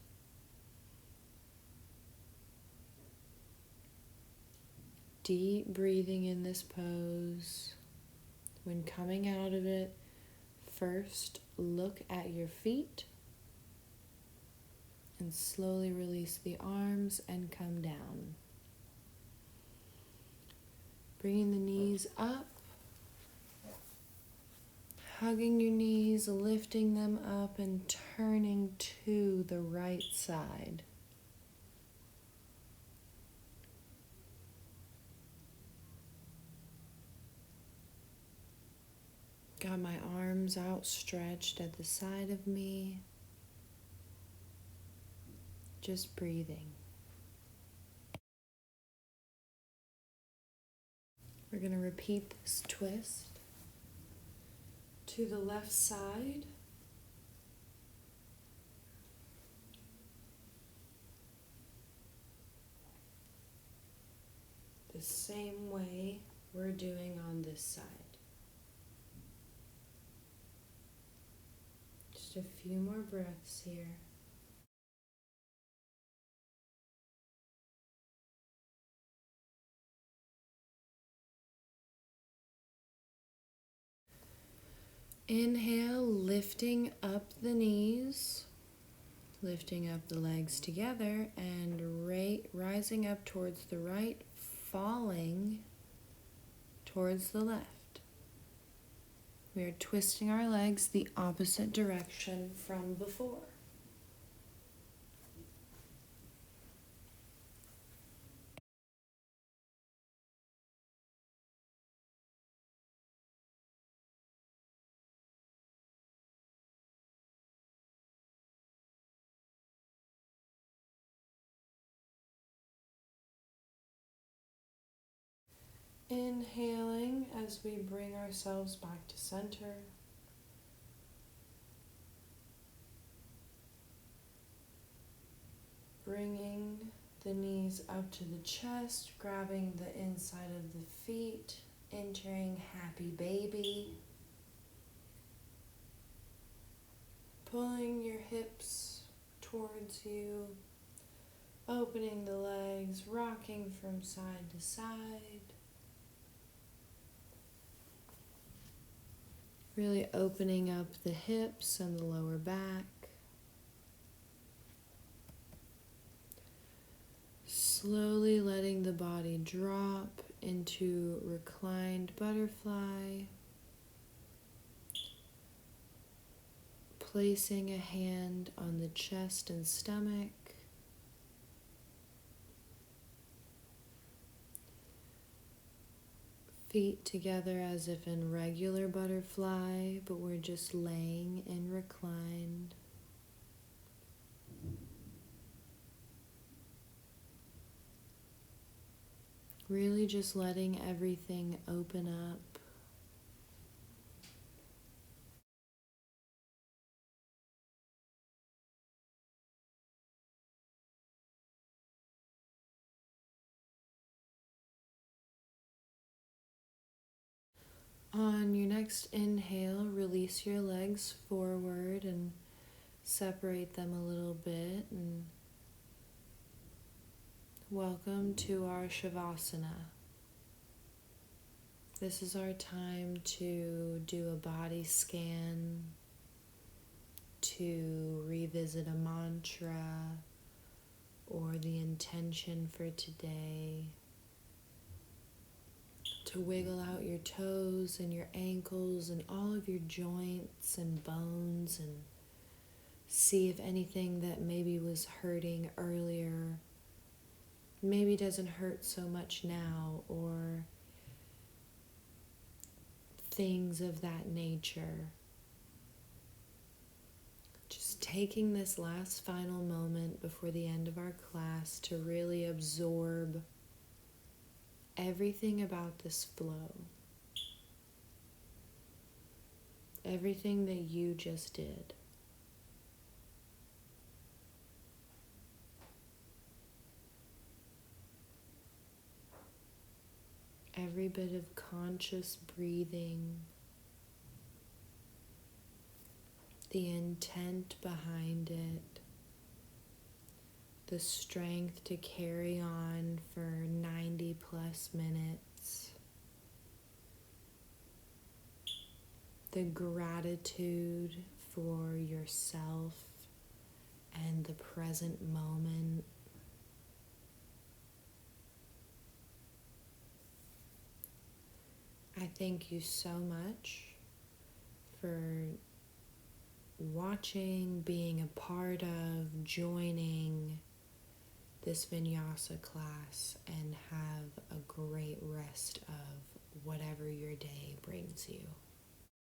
Deep breathing in this pose. When coming out of it, first look at your feet and slowly release the arms and come down. Bringing the knees up. Hugging your knees, lifting them up and turning to the right side. Got my arms outstretched at the side of me. Just breathing. We're going to repeat this twist to the left side. The same way we're doing on this side. Just a few more breaths here. Inhale, lifting up the knees, lifting up the legs together, and rising up towards the right, falling towards the left. We are twisting our legs the opposite direction from before. Inhaling as we bring ourselves back to center. Bringing the knees up to the chest, grabbing the inside of the feet, entering happy baby. Pulling your hips towards you, opening the legs, rocking from side to side. Really opening up the hips and the lower back. Slowly letting the body drop into reclined butterfly. Placing a hand on the chest and stomach. Feet together as if in regular butterfly, but we're just laying in reclined. Really just letting everything open up. On your next inhale, release your legs forward and separate them a little bit, and welcome to our Shavasana. This is our time to do a body scan, to revisit a mantra or the intention for today, to wiggle out your toes and your ankles and all of your joints and bones and see if anything that maybe was hurting earlier maybe doesn't hurt so much now, or things of that nature. Just taking this last final moment before the end of our class to really absorb everything about this flow. Everything that you just did. Every bit of conscious breathing. The intent behind it. The strength to carry on for 90 plus minutes. The gratitude for yourself and the present moment. I thank you so much for watching, being a part of, joining this vinyasa class, and have a great rest of whatever your day brings you.